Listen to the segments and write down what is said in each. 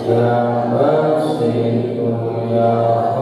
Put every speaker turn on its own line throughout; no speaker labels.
Ya Basitu Ya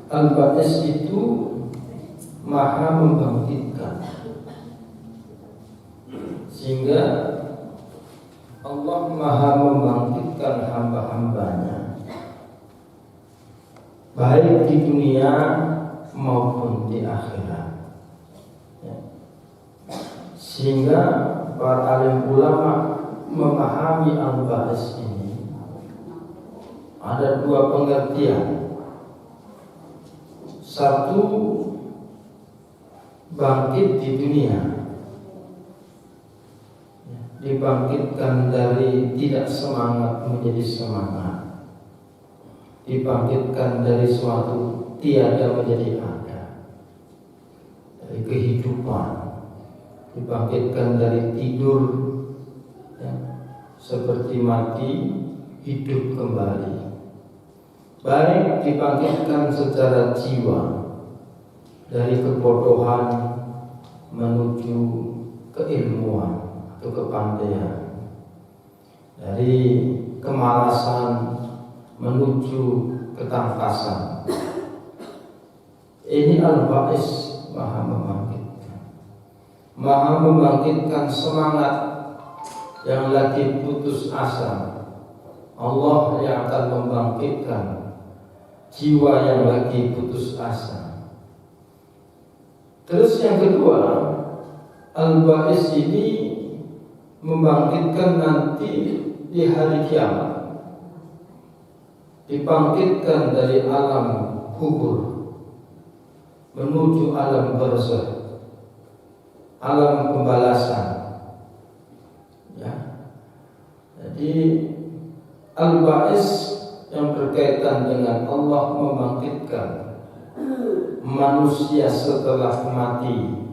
Al-Ba'is itu Maha membangkitkan, sehingga Allah Maha membangkitkan hamba-hambanya baik di dunia maupun di akhirat. Sehingga para alim ulama memahami Al-Ba'is ini ada dua pengertian. Satu, bangkit di dunia, dibangkitkan dari tidak semangat menjadi semangat, dibangkitkan dari suatu tiada menjadi ada, dari kehidupan, dibangkitkan dari tidur, ya, seperti mati hidup kembali. Baik dibangkitkan secara jiwa, dari kebodohan menuju keilmuan atau kepandaian, dari kemalasan menuju ketangkasan. Ini Al-Ba'is, Maha membangkitkan. Maha membangkitkan semangat yang lagi putus asa. Allah yang akan membangkitkan jiwa yang lagi putus asa. Terus yang kedua, Al-Ba'is ini membangkitkan nanti di hari kiamat, dibangkitkan dari alam kubur menuju alam barzakh, alam pembalasan. Ya. Jadi Al-Ba'is yang berkaitan dengan Allah membangkitkan manusia setelah mati.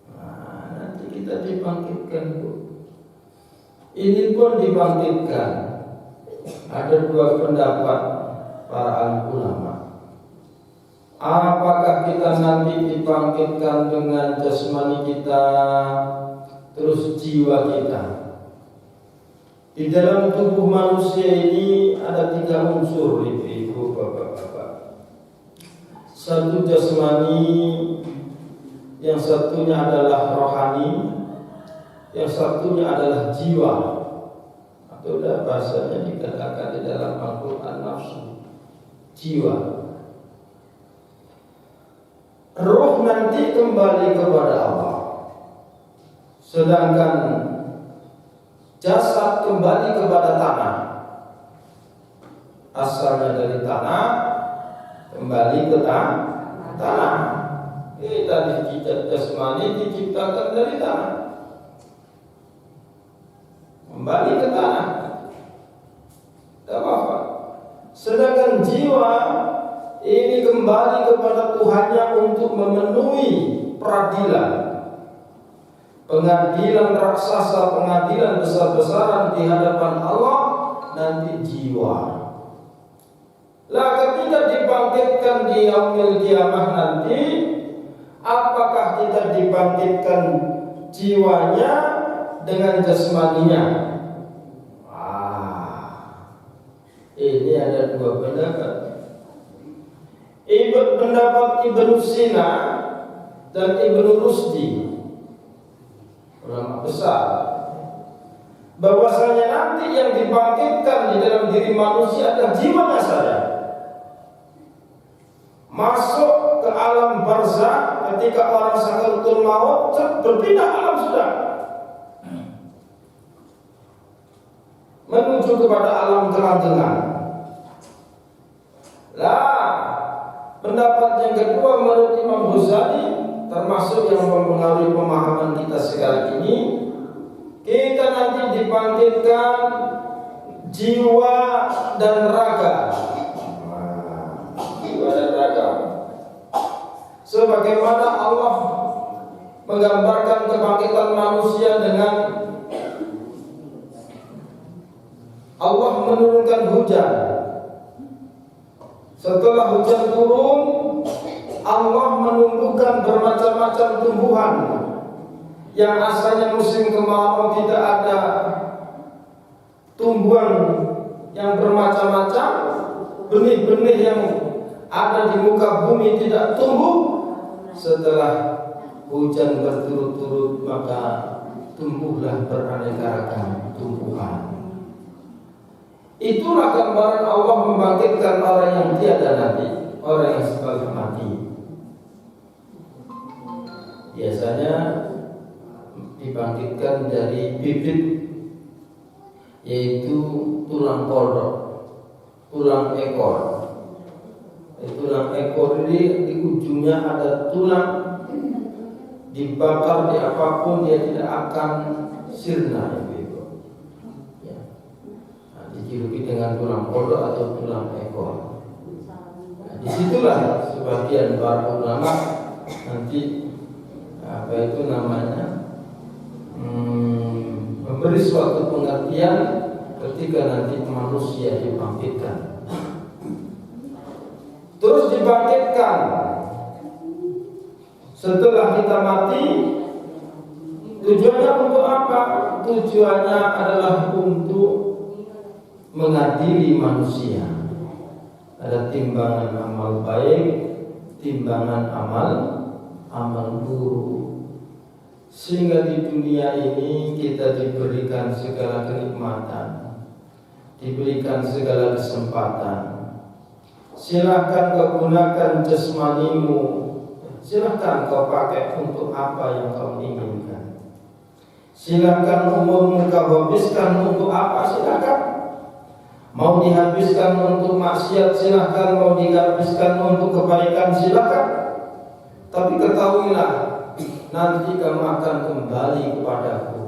Nah, nanti kita dibangkitkan, Bu. Ini pun dibangkitkan. Ada dua pendapat para alim ulama. Apakah kita nanti dibangkitkan dengan jasmani kita, terus jiwa kita? Di dalam tubuh manusia ini ada tiga unsur, ibu, bapak-bapak. Satu jasmani, yang satunya adalah rohani, yang satunya adalah jiwa, atau bahasanya dikatakan di dalam Al-Quran nafsu, jiwa. Roh nanti kembali kepada Allah, sedangkan jasad kembali kepada tanah. Asalnya dari tanah, kembali ke tanah. Kita jasmani diciptakan dari tanah, kembali ke tanah. Tidak apa-apa. Sedangkan jiwa ini kembali kepada Tuhannya untuk memenuhi peradilan. Pengadilan raksasa, pengadilan besar-besaran di hadapan Allah, nanti jiwa. Lah ketika dibangkitkan di yaumil kiamah nanti, apakah kita dibangkitkan jiwanya dengan jasmaninya? Ini ada dua pendapat. Pendapat Ibnu Sina dan Ibnu Rusdi, ulama besar, bahwasanya nanti yang dibangkitkan di dalam diri manusia adalah jiwanya saja. Masuk ke alam barzakh ketika orang sakaratul maut, berpindah alam sudah, menuju kepada alam terang-terang. Lah, pendapat yang kedua menurut Imam Ghazali, termasuk yang mempengaruhi pemahaman kita sekarang ini, kita nanti dibangkitkan jiwa dan raga. Jiwa dan raga. Sebagaimana Allah menggambarkan kebangkitan manusia dengan Allah menurunkan hujan. Setelah hujan turun, Allah menumbuhkan bermacam-macam tumbuhan yang asalnya musim kemarau tidak ada tumbuhan yang bermacam-macam, benih-benih yang ada di muka bumi tidak tumbuh setelah hujan berturut-turut, maka tumbuhlah beraneka ragam tumbuhan. Itulah gambaran Allah membangkitkan orang yang tiada nanti, orang yang setelah mati. Biasanya dibangkitkan dari bibit, yaitu tulang kodok, tulang ekor. Tulang ekor ini di ujungnya ada tulang, dibakar di apapun dia tidak akan sirna. Ya. Nah, dijuluki dengan tulang kodok atau tulang ekor. Nah, disitulah sebagian para ulama nanti memberi suatu pengertian ketika nanti manusia dibangkitkan. Terus dibangkitkan setelah kita mati. Tujuannya untuk apa? Tujuannya adalah untuk mengadili manusia. Ada timbangan amal baik, timbangan amal buruk. Sehingga di dunia ini kita diberikan segala kenikmatan, diberikan segala kesempatan. Silahkan kau gunakan jasmanimu, silahkan kau pakai untuk apa yang kau inginkan. Silahkan umurmu kau habiskan untuk apa, silahkan. Mau dihabiskan untuk maksiat, silahkan. Mau dihabiskan untuk kebaikan, silahkan. Tapi ketahuilah, nanti kamu akan kembali kepadaku,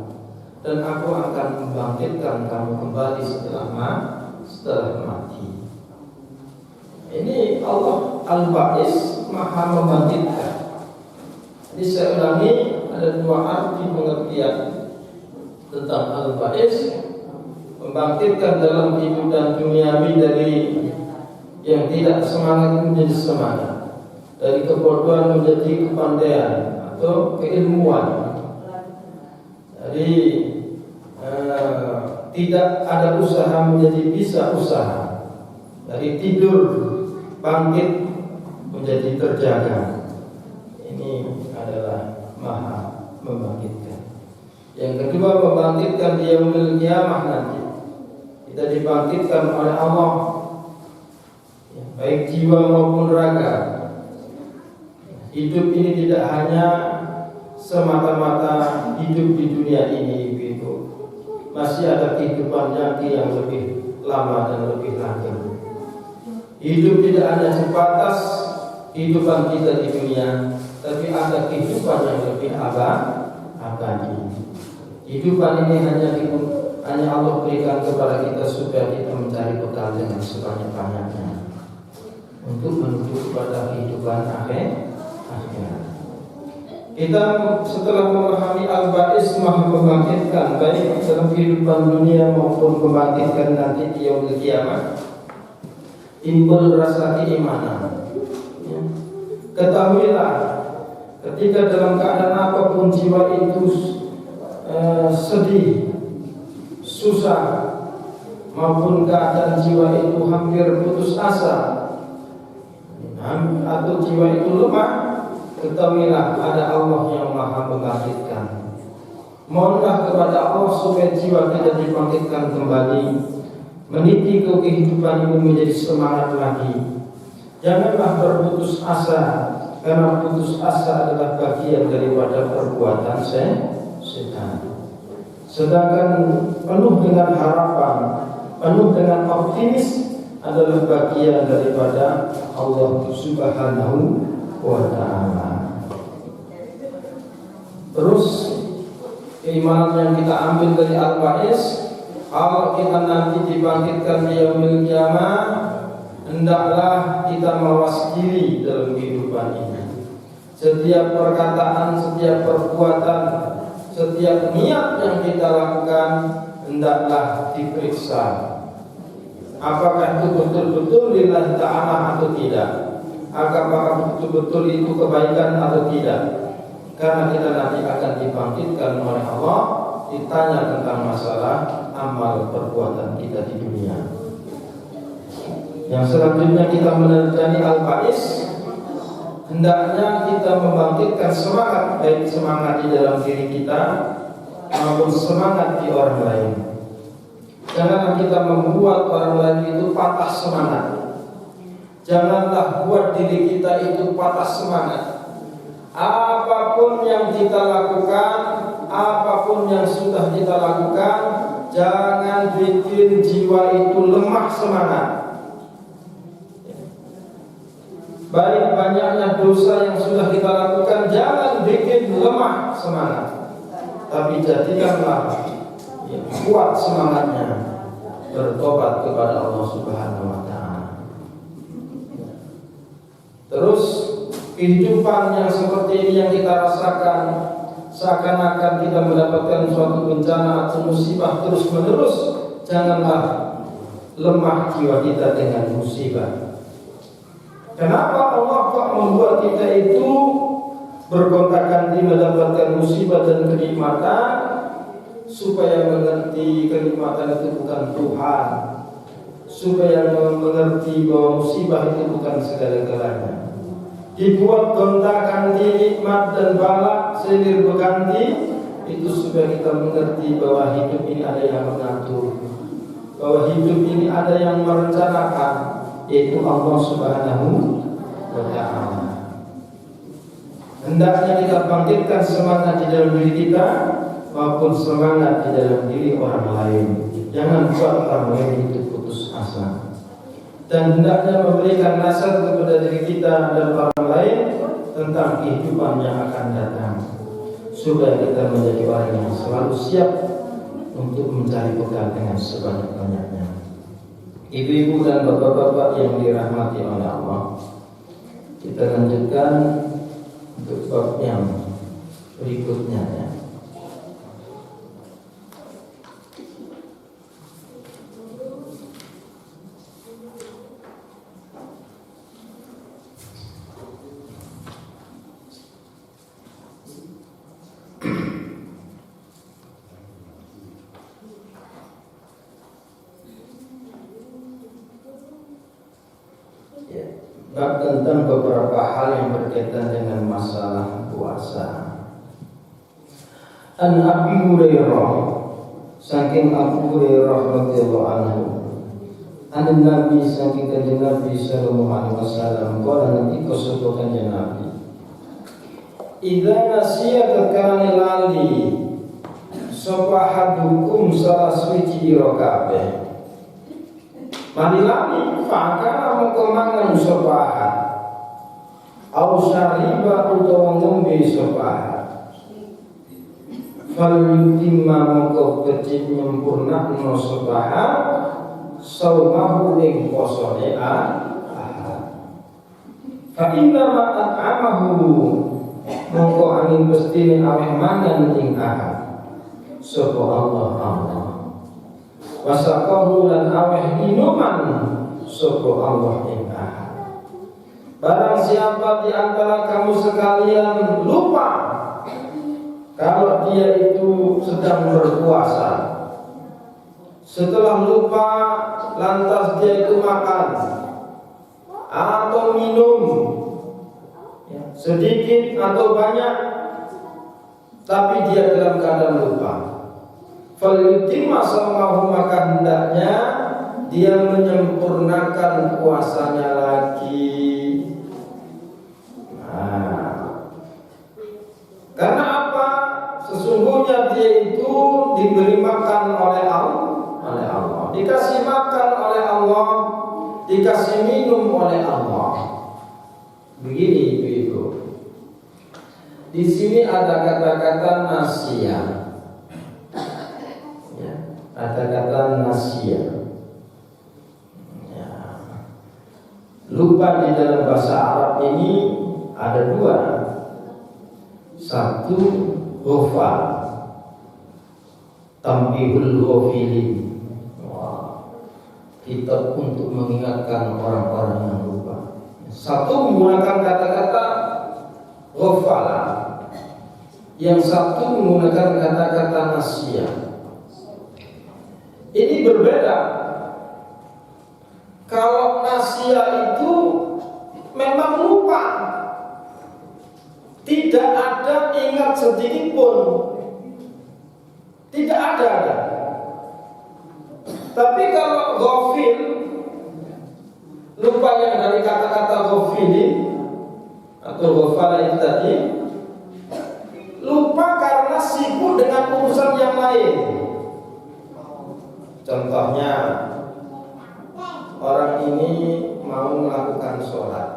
dan aku akan membangkitkan kamu kembali setelah mati. Ini Allah Al-Ba'is, Maha membangkitkan. Jadi saya ulangi, ada dua arti pengertian tentang Al-Ba'is: membangkitkan dalam hidup dan duniawi dari yang tidak semangat menjadi semangat, dari kebodohan menjadi kepandaian atau keilmuan, dari tidak ada usaha menjadi bisa usaha, dari tidur bangkit menjadi terjaga. Ini adalah Maha membangkitkan. Yang kedua, membangkitkan di yaumil qiyamah nanti. Kita dibangkitkan oleh Allah, baik jiwa maupun raga. Hidup ini tidak hanya semata-mata hidup di dunia ini, begitu. Masih ada kehidupan yang lebih lama dan lebih lanjut. Hidup tidak hanya sebatas kehidupan kita di dunia, tapi ada kehidupan yang lebih abadi. Kehidupan ini hanya Allah berikan kepada kita supaya kita mencari bekal dengan sebanyak-banyaknya untuk menuju kepada kehidupan akhirat. Kita setelah memahami Al-Ba'is, Maha membangkitkan, baik dalam kehidupan dunia maupun membangkitkan nanti di yaumil qiyamah, timbul rasa keimanan. Ya. Ketahuilah, ketika dalam keadaan apapun jiwa itu sedih, susah, maupun keadaan jiwa itu hampir putus asa, atau jiwa itu lemah, ketahuilah ada Allah yang Maha membangkitkan. Mohonlah kepada Allah supaya jiwa kita dibangkitkan kembali, meniti kehidupan ini menjadi semangat lagi. Janganlah berputus asa, karena putus asa adalah bagian daripada perbuatan setan. Sedangkan penuh dengan harapan, penuh dengan optimis adalah bagian daripada Allah Subhanahu wa ta'ala. Terus keimanan yang kita ambil dari Al-Ba'is, kalau kita nanti dibangkitkan di yaumil qiyamah, hendaklah kita mawas diri dalam kehidupan ini. Setiap perkataan, setiap perbuatan, setiap niat yang kita lakukan hendaklah diperiksa. Apakah itu betul-betul lillahi ta'ala atau tidak? Apakah betul-betul itu kebaikan atau tidak? Karena kita nanti akan dibangkitkan oleh Allah, ditanya tentang masalah amal perbuatan kita di dunia. Yang selanjutnya kita menerjani al-ba'is, hendaknya kita membangkitkan semangat, baik semangat di dalam diri kita maupun semangat di orang lain. Janganlah kita membuat orang lain itu patah semangat. Janganlah buat diri kita itu patah semangat. Apapun yang kita lakukan, apapun yang sudah kita lakukan, jangan bikin jiwa itu lemah semangat. Baik banyaknya dosa yang sudah kita lakukan, jangan bikin lemah semangat, tapi jadikanlah kuat semangatnya bertobat kepada Allah Subhanahu wa Ta'ala. Terus kehidupan yang seperti ini yang kita rasakan, seakan-akan kita mendapatkan suatu bencana atau musibah terus menerus, janganlah lemah jiwa kita dengan musibah. Kenapa Allah kok membuat kita itu bergonta-ganti mendapatkan musibah dan kenikmatan? Supaya mengerti kenikmatan itu bukan Tuhan, supaya mengerti bahwa musibah itu bukan segala-galanya. Dibuat gonta-ganti nikmat dan bala silih berganti, itu supaya kita mengerti bahwa hidup ini ada yang mengatur, bahwa hidup ini ada yang merencanakan, yaitu Allah Subhanahu wa Ta'ala. Hendaknya kita bangkitkan semangat di dalam diri kita maupun semangat di dalam diri orang lain. Jangan buat orang lain itu putus asa. Dan hendaknya memberikan nasihat kepada diri kita dan orang lain tentang kehidupan yang akan datang, supaya kita menjadi orang yang selalu siap untuk mencari bekal dengan sebanyak-banyaknya. Ibu-ibu dan bapak-bapak yang dirahmati oleh Allah, kita lanjutkan untuk bab yang berikutnya ya. Bab tentang beberapa hal yang berkaitan dengan masalah puasa. An Abi Hurairah, saking Abu Hurairah radhiyallahu anhu, an Nabi saking kanjeng Nabi sallallahu alaihi wasallam, qala nanti kosopo kanjeng Nabi, idza nasiya kakane lali sapa hadukum salah suci ira kabeh. Manilani fakana mengkemangan sopahat au syariba utawa ngombe sopahat fal yutimma mongko kecil nyempurnakno sopahat saumahu ing posone ahad fa inna ma at'amahu mongko angin bestine aweh mangan ing ahad sapa Allah wasaqahu lan aweh minuman sapa Allah ing ahad. Barang siapa di antara kamu sekalian lupa kalau dia itu sedang berpuasa, setelah lupa lantas dia itu makan atau minum sedikit atau banyak, tapi dia dalam keadaan lupa, falyutimma shaumahu, maka hendaknya dia menyempurnakan puasanya lagi. Karena apa? Sesungguhnya dia itu diberi makan oleh Allah, dikasih makan oleh Allah, dikasih minum oleh Allah. Begini ibu-ibu, di sini ada kata-kata nasia. Ada kata nasia. Lupa di dalam bahasa Arab ini ada dua. Satu, ghafal, tambihul ghafilin. Kitab untuk mengingatkan orang-orang yang lupa. Satu menggunakan kata-kata ghafala, yang satu menggunakan kata-kata nasia. Ini berbeda. Kalau nasia itu memang lupa, tidak ada ingat sedikit pun, tidak ada. Tapi kalau ghafil, lupa yang dari kata-kata ghafilin atau ghafala itu tadi, lupa karena sibuk dengan urusan yang lain. Contohnya, orang ini mau melakukan sholat,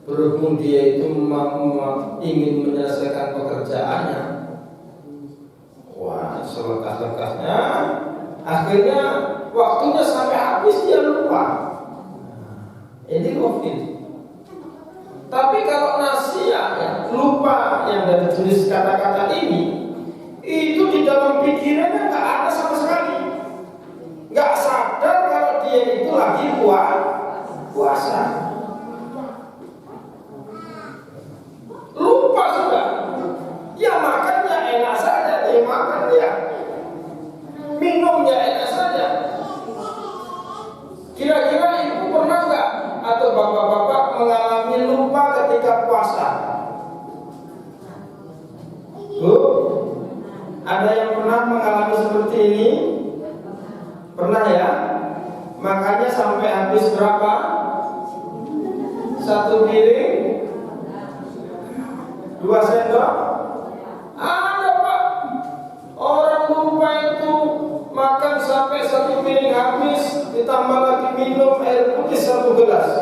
berhubung dia itu ingin menyelesaikan pekerjaannya, wah selekas-lekasnya, akhirnya waktunya sampai habis dia lupa. Ini ghafil. Tapi kalau nasia, ya, lupa yang dari jenis kata-kata ini, itu di dalam pikirannya nggak ada sama sekali, nggak sadar kalau dia itu lagi puasa. Lupa sudah. Ya makannya enak saja, dia makan ya. Minumnya enak saja. Kira-kira ibu pernah nggak atau bapak-bapak mengalami lupa ketika puasa? Bu, ada yang pernah mengalami seperti ini? Pernah ya? Makanya sampai habis berapa? 1 piring? 2 sendok? Ada Pak. Orang lupa itu makan sampai 1 piring habis, ditambah lagi minum air putih 1 gelas.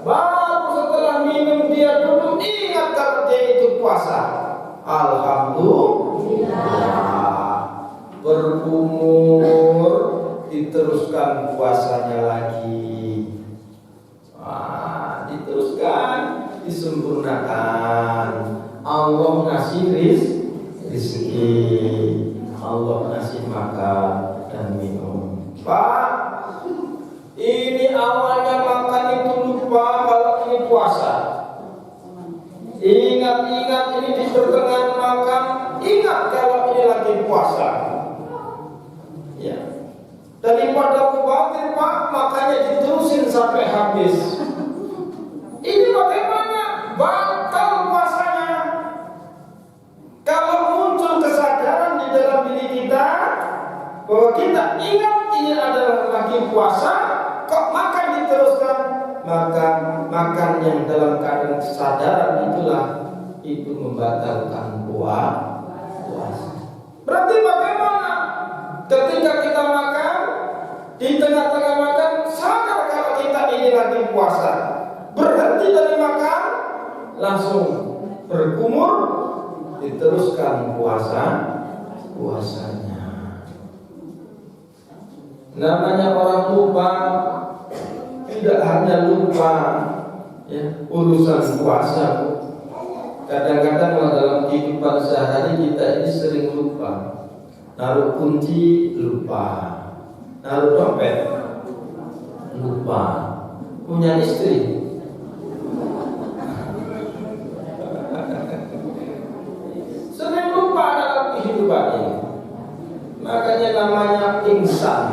Baru setelah minum dia duduk ingat kalau dia itu puasa. Alhamdulillah, berumur diteruskan puasanya lagi. Diteruskan, disempurnakan. Allah ngasih rizki, Allah ngasih makan dan minum. Pak, ini awalnya makan itu lupa kalau ini puasa. Ingat-ingat ini di pertengahan makan, ingat kalau ini lagi puasa. Ya. Daripada khawatir Pak, makanya diterusin sampai habis. Ini bagaimana? Batal puasanya. Kalau muncul kesadaran di dalam diri kita bahwa kita ingat ini adalah lagi puasa, kok makan diteruskan, maka makan yang dalam keadaan kesadaran itulah itu membatalkan puasa. Berarti bagaimana? Ketika kita makan, di tengah-tengah makan sadar kalau kita ini lagi puasa, berhenti dari makan, langsung berkumur, diteruskan puasanya. Namanya orang lupa, tidak hanya lupa ya, urusan puasa. Kadang-kadang dalam kehidupan sehari kita ini sering lupa. Naruh kunci lupa, naruh dompet lupa, punya istri sering lupa dalam kehidupan ini. Makanya namanya insan.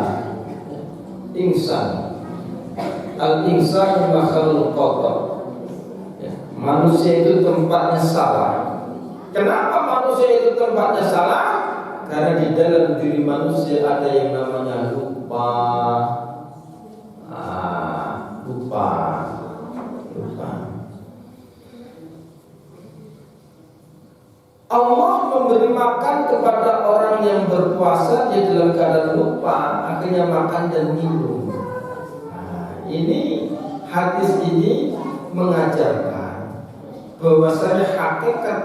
Al-insan makhluk kotor. Manusia itu tempatnya salah. Kenapa manusia itu tempatnya salah? Karena di dalam diri manusia ada yang namanya lupa. Allah memberi makan kepada orang yang berpuasa, dia dalam keadaan lupa, akhirnya makan dan minum. Ini hadis ini mengajarkan bahwasanya hakikat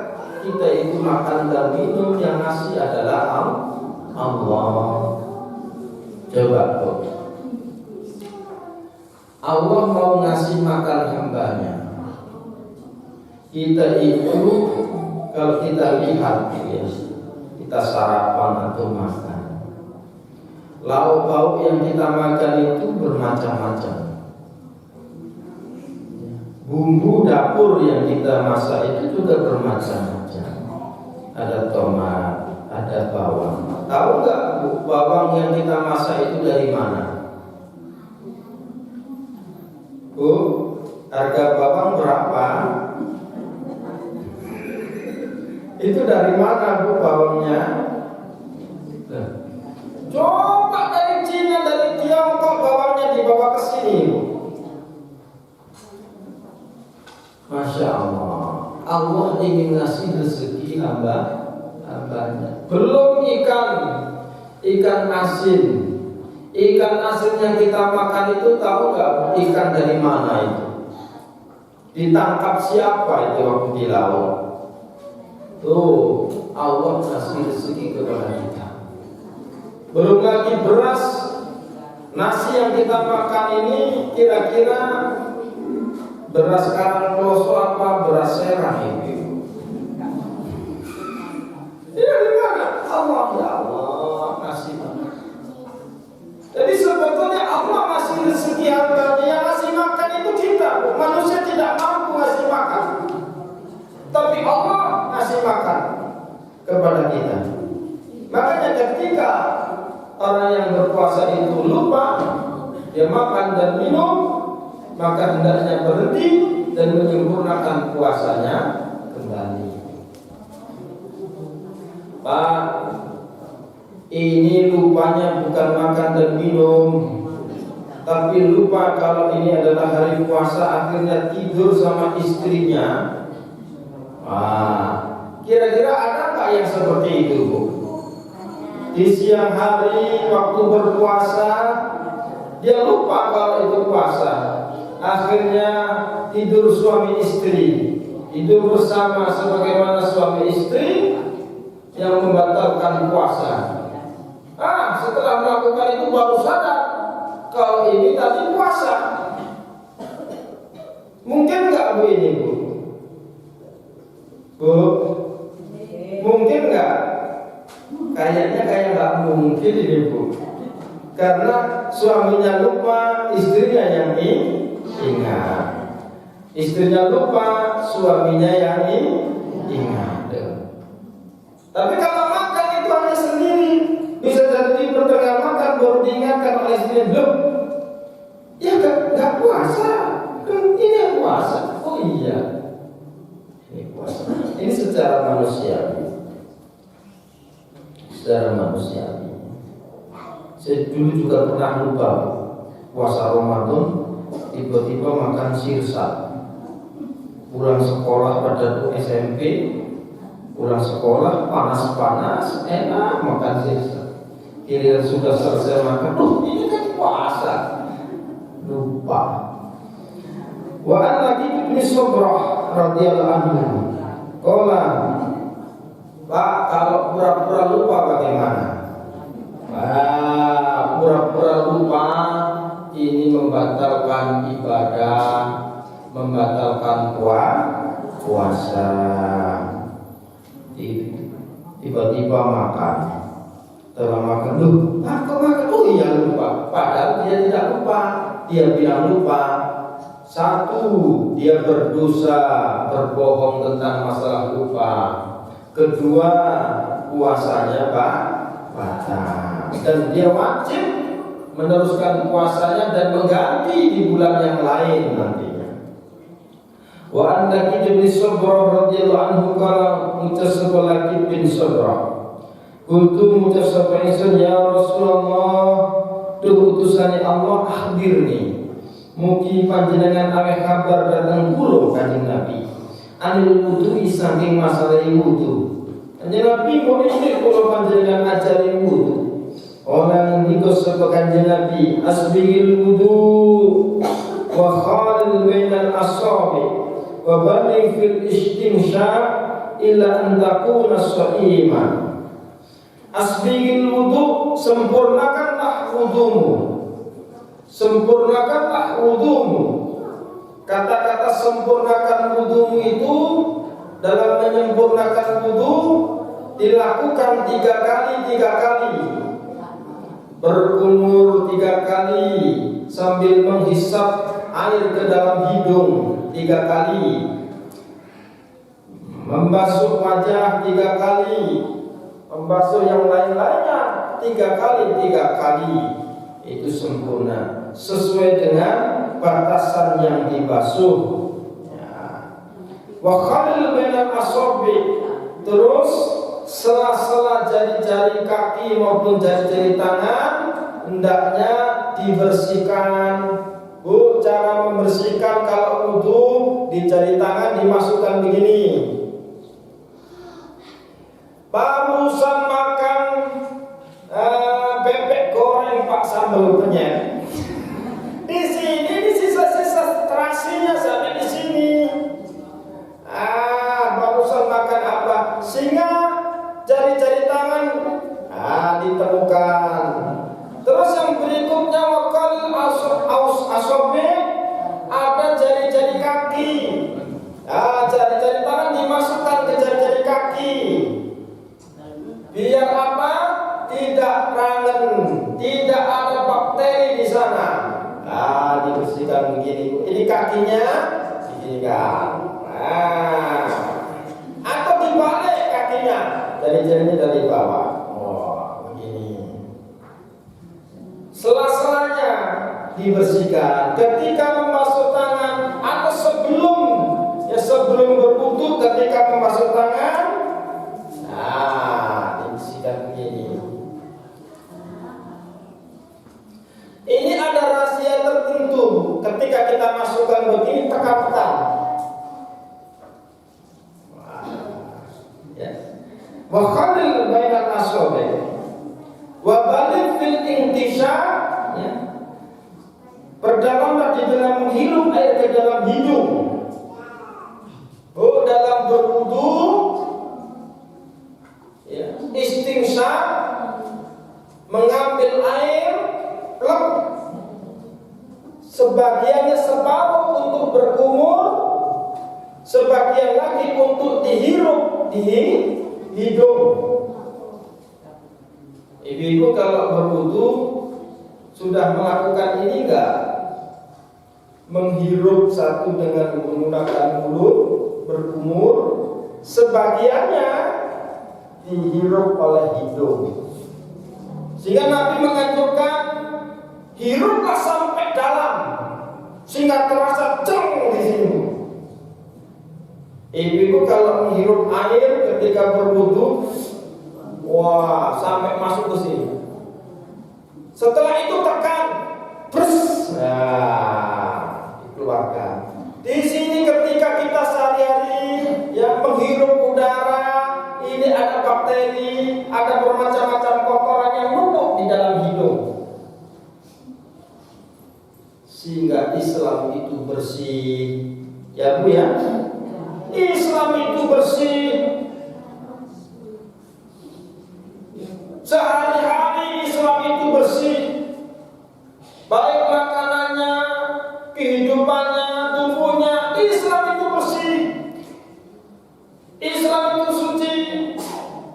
kita itu makan dan minum yang ngasih adalah Allah. Coba kok, Allah mau ngasih makan hambanya. Kita itu kalau kita lihat ya, kita sarapan atau makan, lauk pauk yang kita makan itu bermacam-macam. Bumbu dapur yang kita masak itu juga bermacam-macam. Ada tomat, ada bawang. Tahu nggak bawang yang kita masak itu dari mana? harga bawang berapa? Itu dari mana Bu bawangnya? Coba dari Cina, dari Tiongkok bawangnya dibawa ke sini Bu. Masya Allah, Allah ingin ngasih rezeki hambanya. Belum ikan asin. Ikan asin yang kita makan itu tahu nggak ikan dari mana itu? Ditangkap siapa itu waktu di laut? Tuh Allah ngasih rezeki kepada kita. Belum lagi beras, nasi yang kita makan ini kira-kira beras Karangploso apa beras Serang itu? Ini dari mana? Allah, ya Allah ngasih makan. Jadi sebetulnya Allah masih rezeki hambanya, yang ngasih makan itu kita. Manusia tidak mampu ngasih makan, tapi Allah ngasih makan kepada kita. Makanya ketika orang yang berpuasa itu lupa dia makan dan minum, maka hendaknya berhenti dan menyempurnakan puasanya kembali. Pak, ini lupanya bukan makan dan minum, tapi lupa kalau ini adalah hari puasa, akhirnya tidur sama istrinya. Kira-kira ada nggak yang seperti itu Bu? Di siang hari waktu berpuasa dia lupa kalau itu puasa, akhirnya tidur suami istri, tidur bersama sebagaimana suami istri yang membatalkan puasa. Setelah melakukan itu baru sadar kalau ini tadi puasa. Mungkin nggak Bu ini Bu? Bu, mungkin nggak? Kayaknya kayak nggak mungkin ini Bu, karena suaminya lupa, istrinya yang ingat. Istrinya lupa, suaminya yang ingat. Tapi kalau makan itu hanya sendiri, bisa jadi pertengahan makan baru diingatkan oleh istrinya, belum? Ya nggak puasa, ini yang puasa. Oh iya, ini puasa. Ini secara manusiawi. Secara manusiawi. Saya dulu juga pernah lupa puasa Ramadan, tiba-tiba makan sirsa. Pulang sekolah pada tuh SMP, pulang sekolah panas-panas, enak makan sirsa. Kira sudah selesai makan, ini kan puasa. Lupa. Wa an lagi bin Sobrah radhiyallahu anhu. Qala, Pak, kalau pura-pura lupa bagaimana? Pura-pura lupa ini membatalkan ibadah, membatalkan puasa. Tiba-tiba makan, setelah makan, kok makan? Oh iya lupa. Padahal dia tidak lupa. Dia bilang lupa. Satu, dia berdosa, berbohong tentang masalah lupa. Kedua, puasanya batal, dan dia wajib meneruskan puasanya dan mengganti di bulan yang lain nantinya. Wa an bin Sabrah radhiyallahu anhu qala mutasabbalaki bin Sabrah qultu mutasabbain ya Rasulullah, duh utusane Allah, akhbirni mugi panjenengan aweh kabar datang kula kanjeng Nabi anil wudu saking masalah wudu. Kanjeng Nabi kok ini kula panjenengan ajari wudu. Orang niku sapa kanjeng Nabi, asbigil wudu wa khalil bainal asabi wa bani fil istinsya illa an takuna sha'iman. Asbigil wudu, sempurnakanlah wudumu. Sempurnakanlah wudumu. Kata-kata sempurnakan wudumu itu dalam menyempurnakan wudu dilakukan 3 kali. Berkumur 3 kali sambil menghisap air ke dalam hidung 3 kali. Membasuh wajah 3 kali. Membasuh yang lain-lainnya 3 kali. Itu sempurna sesuai dengan batasan yang dibasuh. Wa khalil bainal asabi, terus sela-sela jari-jari kaki maupun jari-jari tangan hendaknya dibersihkan. Bu, cara membersihkan kalau wudu di jari tangan dimasukkan begini. Barusan makan bebek goreng Pak sambal penyet. Di sini di sisa-sisa terasinya sampai di sini. Barusan makan apa? Singa jari-jari tangan ditemukan. Terus yang berikutnya wakal asobe ada jari-jari kaki. Jari-jari tangan dimasukkan ke jari-jari kaki. Biar apa? Tidak rangen, tidak ada bakteri di sana. Dibersihkan begini. Ini kakinya diginikan. Atau dibalik kakinya, jari-jarinya dari bawah. Begini. Sela-selanya dibersihkan. Ketika membasuh tangan atau sebelum berwudu, ketika membasuh tangan, dibersihkan begini. Ini ada rahasia tertentu. Ketika kita masukkan begini, tekan-tekan. Wa khalil bainal asabi wa baligh fil intisyak, perdalamlah di dalam menghirup air ke dalam hidung. Dalam berwudu, istinsyak, mengambil air, plek, sebagiannya separuh untuk berkumur, sebagian lagi untuk dihirup di hidung. Ibu-ibu kalau berwudu sudah melakukan ini enggak? Menghirup satu dengan menggunakan mulut, berkumur, sebagiannya dihirup oleh hidung. Sehingga Nabi menganjurkan hiruplah sampai dalam sehingga terasa ceng di sini. Ibu kalau menghirup air ketika berwudu, sampai masuk ke sini. Setelah itu tekan, dikeluarkan. Di sini ketika kita sehari-hari menghirup udara, ini ada bakteri, ada bermacam-macam kotoran yang numpuk di dalam hidung. Sehingga Islam itu bersih. Ya Bu ya. Islam itu bersih. Sehari-hari Islam itu bersih. Baik makanannya, kehidupannya, tubuhnya, Islam itu bersih. Islam itu suci.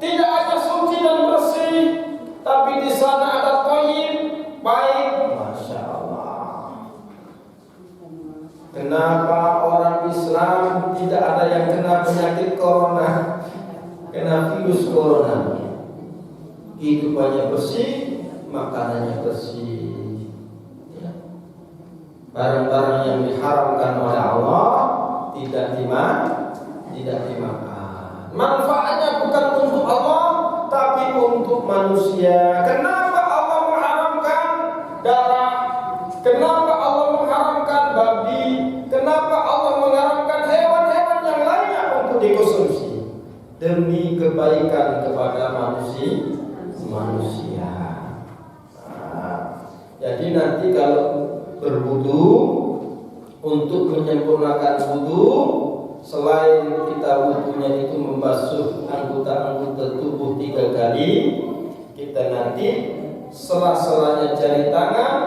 Tidak hanya suci dan bersih, tapi di sana ada thayyib, baik. Masya Allah. Kenapa orang Islam tidak ada yang kena penyakit corona, kena virus corona? Hidupannya bersih, makanannya bersih. Barang-barang yang diharamkan oleh Allah tidak dimakan. Manfaatnya bukan untuk Allah, tapi untuk manusia. Kenapa Allah mengharamkan darah? Kenapa Allah mengharamkan babi? Kenapa Allah mengharamkan hewan-hewan yang lainnya untuk dikonsumsi? Demi kebaikan kepada manusia. Jadi nanti kalau berwudu, untuk menyempurnakan wudu, selain kita wudunya itu membasuh anggota-anggota tubuh 3 kali, kita nanti sela-selanya jari tangan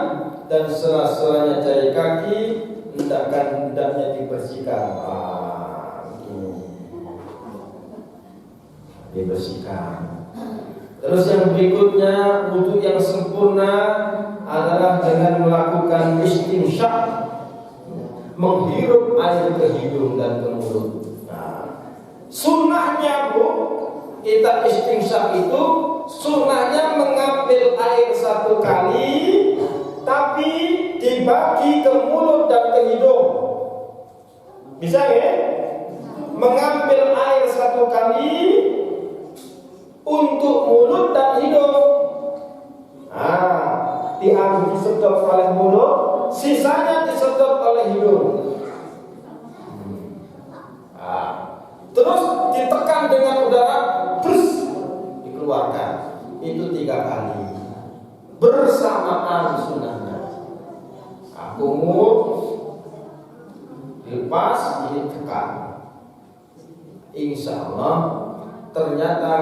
dan sela-selanya jari kaki hendaknya dibersihkan. Dibersihkan. Terus yang berikutnya, wudu yang sempurna adalah dengan melakukan istinsyak, menghirup air ke hidung dan ke mulut. Sunnahnya Bu, kita istinsyak itu sunnahnya mengambil air 1 kali, tapi dibagi ke mulut dan ke hidung. Bisa ya? Mengambil air satu kali untuk mulut dan hidung. Diambil, disedot oleh mulut, sisanya disedot oleh hidung. Terus ditekan dengan udara, terus dikeluarkan. Itu 3 kali bersamaan sunahnya. Kumur, dilepas, ditekan. Insya Allah ternyata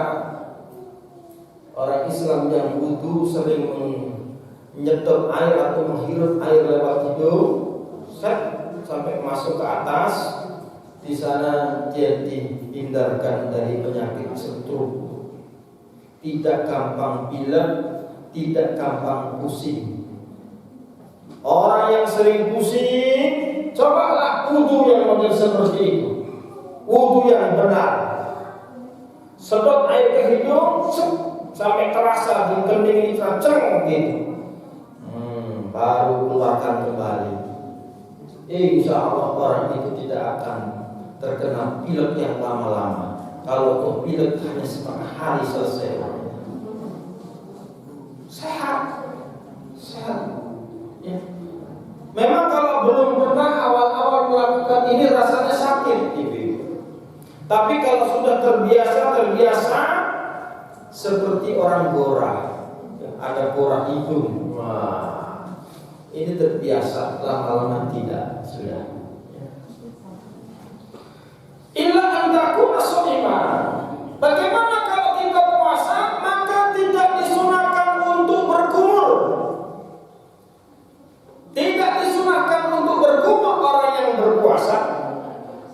orang Islam yang wudu sering menyedot air atau menghirup air lewat hidung, sampai masuk ke atas. Di sana dia dihindarkan dari penyakit stroke, tidak gampang pilek, tidak gampang pusing. Orang yang sering pusing, cobalah wudu yang model seperti itu, wudu yang benar. Sedot air ke hidung, sampai terasa di kening ini cereng gitu. Baru keluarkan kembali. Insya Allah orang itu tidak akan terkena pilek yang lama-lama. Kalau kau pilek hanya setengah hari selesai. Sehat. Ya. Memang kalau belum pernah awal-awal melakukan ini rasanya sakit gitu. Tapi kalau sudah terbiasa seperti orang gorah, ada gorah hidung. Ini terbiasa, lama-lama tidak sudah. Illa an takuna sha'iman. Bagaimana kalau kita puasa, maka tidak disunahkan untuk berkumur. Tidak disunahkan untuk berkumur orang yang berpuasa.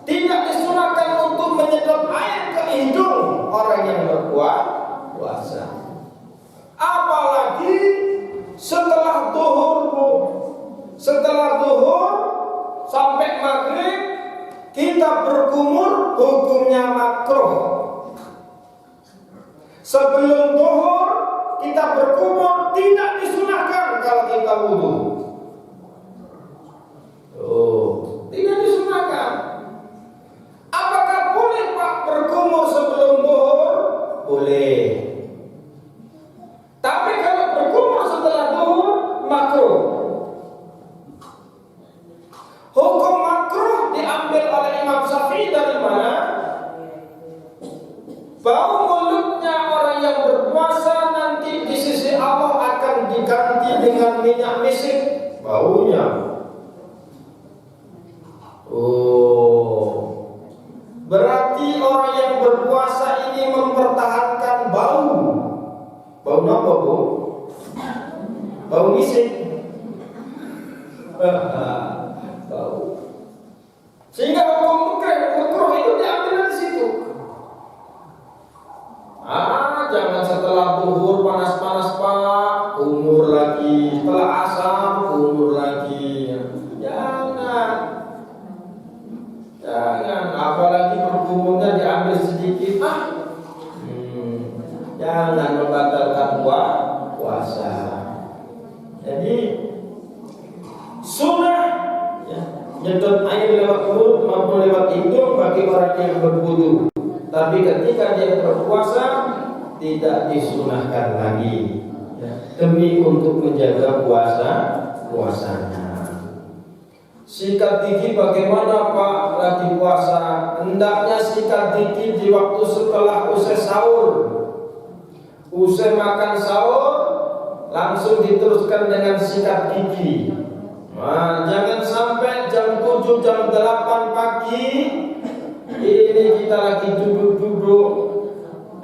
Tidak disunahkan untuk menyedot air ke hidung orang yang berpuasa. Apalagi setelah zuhur sampai maghrib kita berkumur, hukumnya makruh. Sebelum zuhur kita berkumur tidak disunahkan kalau kita wudu. Tidak disunahkan. Apakah boleh Pak berkumur sebelum zuhur? Boleh. Tapi kalau berkumur setelah zuhur makruh. Hukum makruh diambil oleh Imam Syafi'i dari mana? Bau mulutnya orang yang berpuasa nanti di sisi Allah akan diganti dengan minyak misik baunya. Berarti orang yang berpuasa ini mempertahankan bau. Bau apa, Bu? Bau misik. Bau. Sehingga hukum makruh itu diambil dari situ. Jangan setelah zuhur panas-panas Pak, umur lagi. Setelah asar, umur lagi. Jangan. Apalagi berkumurnya diambil sedikit. Jangan membatalkan puasa. Jadi sunnah nyedot air lewat mulut maupun lewat hidung bagi orang yang berwudu. Tapi ketika dia berpuasa tidak disunahkan lagi demi untuk menjaga puasanya. Sikat gigi bagaimana Pak lagi puasa? Hendaknya sikat gigi di waktu setelah usai sahur. Usai makan sahur langsung diteruskan dengan sikat gigi. Jangan sampai jam 7, jam 8 pagi ini kita lagi duduk-duduk,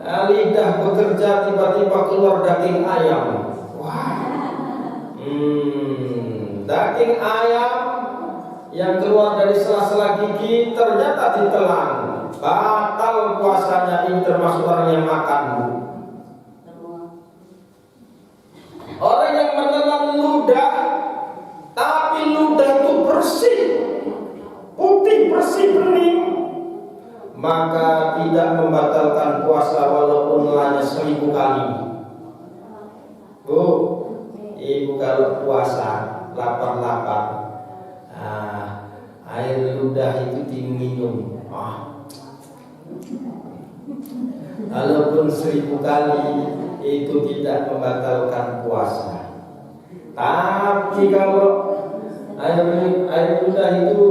lidah bekerja, tiba-tiba keluar daging ayam. Daging ayam yang keluar dari sela-sela gigi ternyata ditelan. Batal puasanya, ini termasuk orang yang makan. Orang yang menelan ludah, tapi ludah itu bersih, putih, bersih, bening, maka tidak membatalkan puasa walaupun hanya 1000 kali. Ibu kalau puasa lapar-lapar, air ludah itu diminum. Walaupun 1000 kali itu tidak membatalkan puasa. Tapi kalau air ludah itu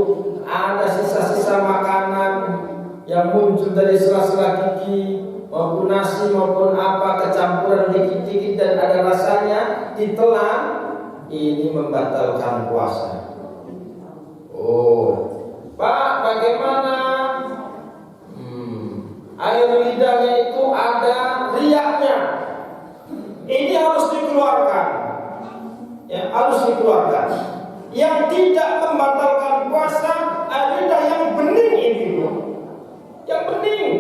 ada sisa-sisa makanan yang muncul dari sela-sela gigi, maupun nasi maupun apa kecampuran dikit-dikit dan ada rasanya, ditelan, ini membatalkan puasa. Pak, bagaimana? Air lidahnya itu ada riaknya. Ini harus dikeluarkan. Ya, harus dikeluarkan. Yang tidak membatalkan puasa air lidah yang bening ini, yang bening.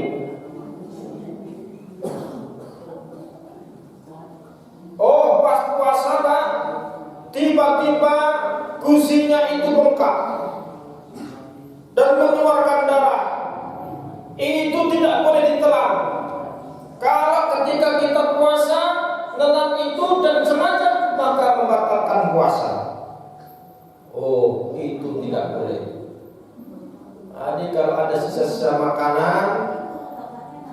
Pas puasa Pak, tiba-tiba gusinya itu bengkak dan mengeluarkan darah. Itu tidak boleh ditelan. Kalau ketika kita puasa nelan itu dan sengaja, maka membatalkan puasa. Itu tidak boleh. Jadi kalau ada sisa-sisa makanan,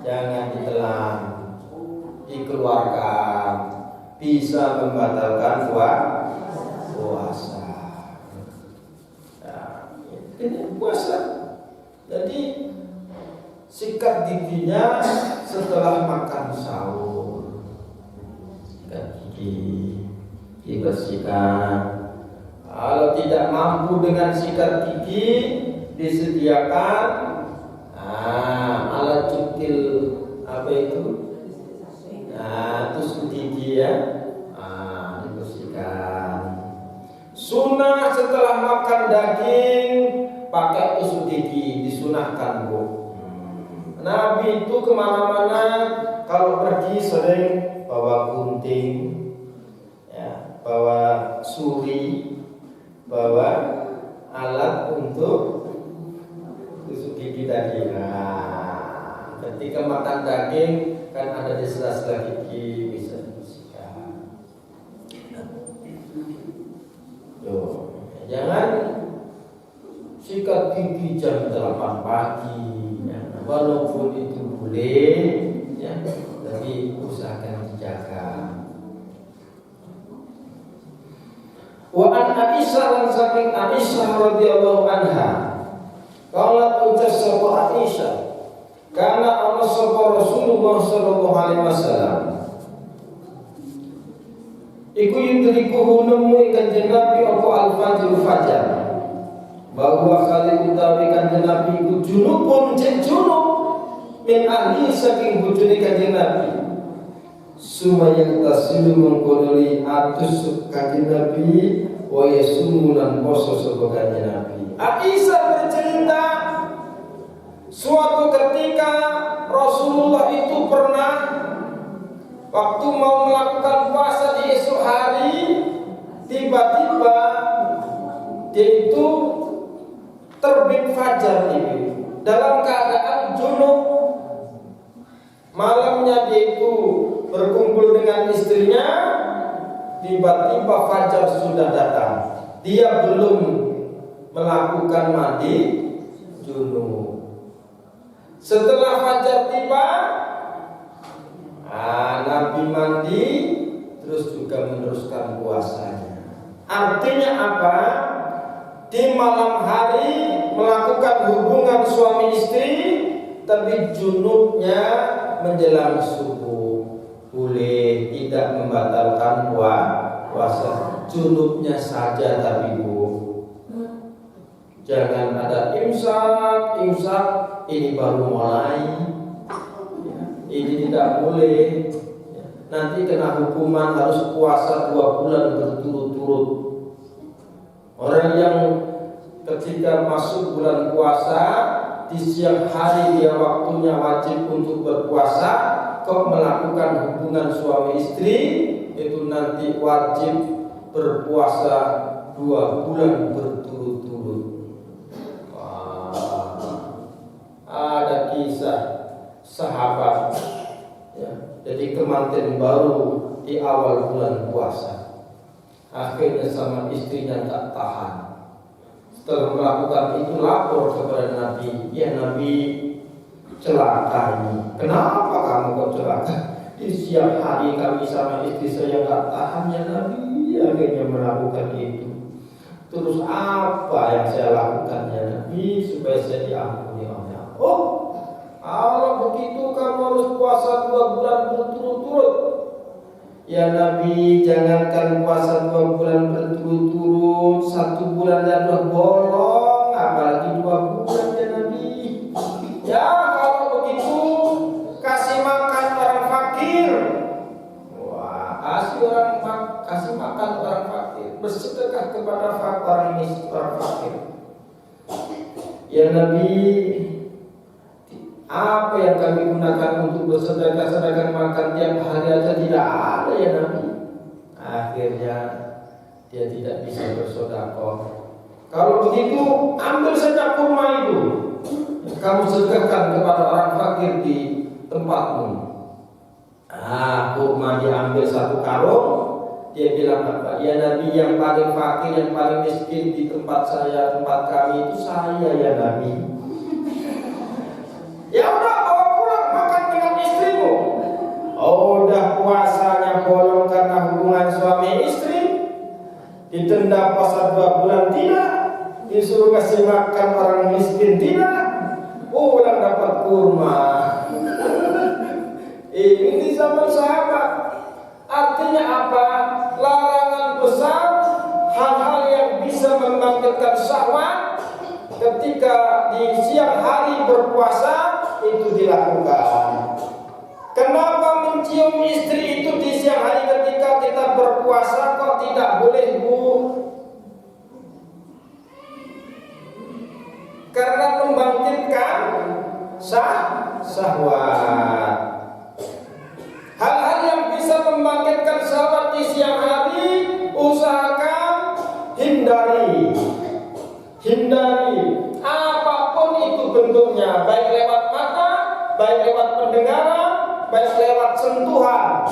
jangan ditelan, dikeluarkan, bisa membatalkan puasa. Ini puasa. Jadi sikat giginya setelah makan sahur. Sikat gigi, dibersihkan. Kalau tidak mampu dengan sikat gigi, disediakan alat cukil tusuk gigi ya, dibersihkan. Sunnah setelah makan daging pakai tusuk gigi, disunahkan Bu. Nabi itu kemana-mana kalau pergi sering bawa gunting, ya, bawa suri, bawa alat untuk tusuk gigi tadi. Ketika makan daging kan ada di sela-sela gigi, bisa dibersihkan. Jangan sikat gigi jam 8 pagi, ya. Walaupun itu boleh, ya, tapi usahakan dijaga. Wa an Aisyah lan saking Aisyah radhiyallahu anha, qalat utassabu Aisyah, kana amsaba Rasulullah sallallahu alaihi wasallam. Iku yudrikuhu nemu kanjeng Nabi apa al-fajr fajar. Bahwa kali utawi kanjeng Nabi iku junubun cek junub min ahli saking bojone kanjeng Nabi. Sumaya tasilu mengkonoli atus kanjeng Nabi wa yasumunan poso sapa kanjeng Nabi. Aisyah bercerita suatu ketika Rasulullah itu pernah waktu mau melakukan puasa di esok hari, tiba-tiba dia itu terbit fajar ini dalam keadaan junub. Malamnya dia itu berkumpul dengan istrinya, tiba-tiba fajar sudah datang. Dia belum melakukan mandi junub. Setelah fajar tiba, Nabi mandi, terus juga meneruskan puasanya. Artinya apa? Di malam hari melakukan hubungan suami istri, tapi junubnya menjelang subuh. Boleh, tidak membatalkan puasa. Junubnya saja tapi Bu. Jangan ada imsak ini baru mulai. Ini tidak boleh. Nanti kena hukuman harus puasa 2 bulan berturut-turut. Orang yang ketika masuk bulan puasa di siang hari dia waktunya wajib untuk berpuasa, kok melakukan hubungan suami istri, itu nanti wajib berpuasa 2 bulan berturut-turut. Ada kisah sahabat, ya, jadi kemanten baru di awal bulan puasa. Akhirnya sama istrinya tak tahan. Setelah melakukan itu lapor kepada Nabi. Ya Nabi, celaka ini. Kenapa kamu kok celaka? Di siang hari kami sama istri saya tak tahan ya Nabi. Akhirnya melakukan itu. Terus apa yang saya lakukan ya Nabi supaya saya diampuni oleh Allah? Oh, kalau begitu kamu harus puasa 2 bulan berturut-turut. Ya Nabi, jangankan puasa 2 bulan berturut-turut, 1 bulan ya udah bolong, apalagi 2 bulan ya Nabi. Ya kalau begitu kasih makan orang fakir. Wah, kasih makan orang fakir, bersedekah kepada orang miskin, orang fakir. Ya Nabi, apa yang kami gunakan untuk bersedekah makan tiap hari aja tidak ada ya Nabi. Akhirnya dia tidak bisa bersedekah. Kalau begitu ambil saja kurma itu, kamu sedekahkan kepada orang fakir di tempatmu. Kurma diambil 1 karung. Dia bilang apa? Ya Nabi, yang paling fakir, yang paling miskin di tempat saya, tempat kami itu saya ya Nabi. Ya udah, bawa pulang makan dengan istrimu. Oh, udah puasanya bolong karena hubungan suami istri, ditenda puasa 2 bulan tidak, disuruh kasih makan orang miskin tidak, pulang dapat kurma. Ini zaman sahabat. Artinya apa? Larangan besar, hal-hal yang bisa membangkitkan syahwat ketika di siang hari berpuasa itu dilakukan. Kenapa mencium istri itu di siang hari ketika kita berpuasa kok tidak boleh, Bu? Karena membangkitkan syahwat. Hal-hal yang bisa membangkitkan syahwat di siang hari usahakan hindari. Apapun itu bentuknya, baik lewat mata, baik lewat pendengaran, baik lewat sentuhan,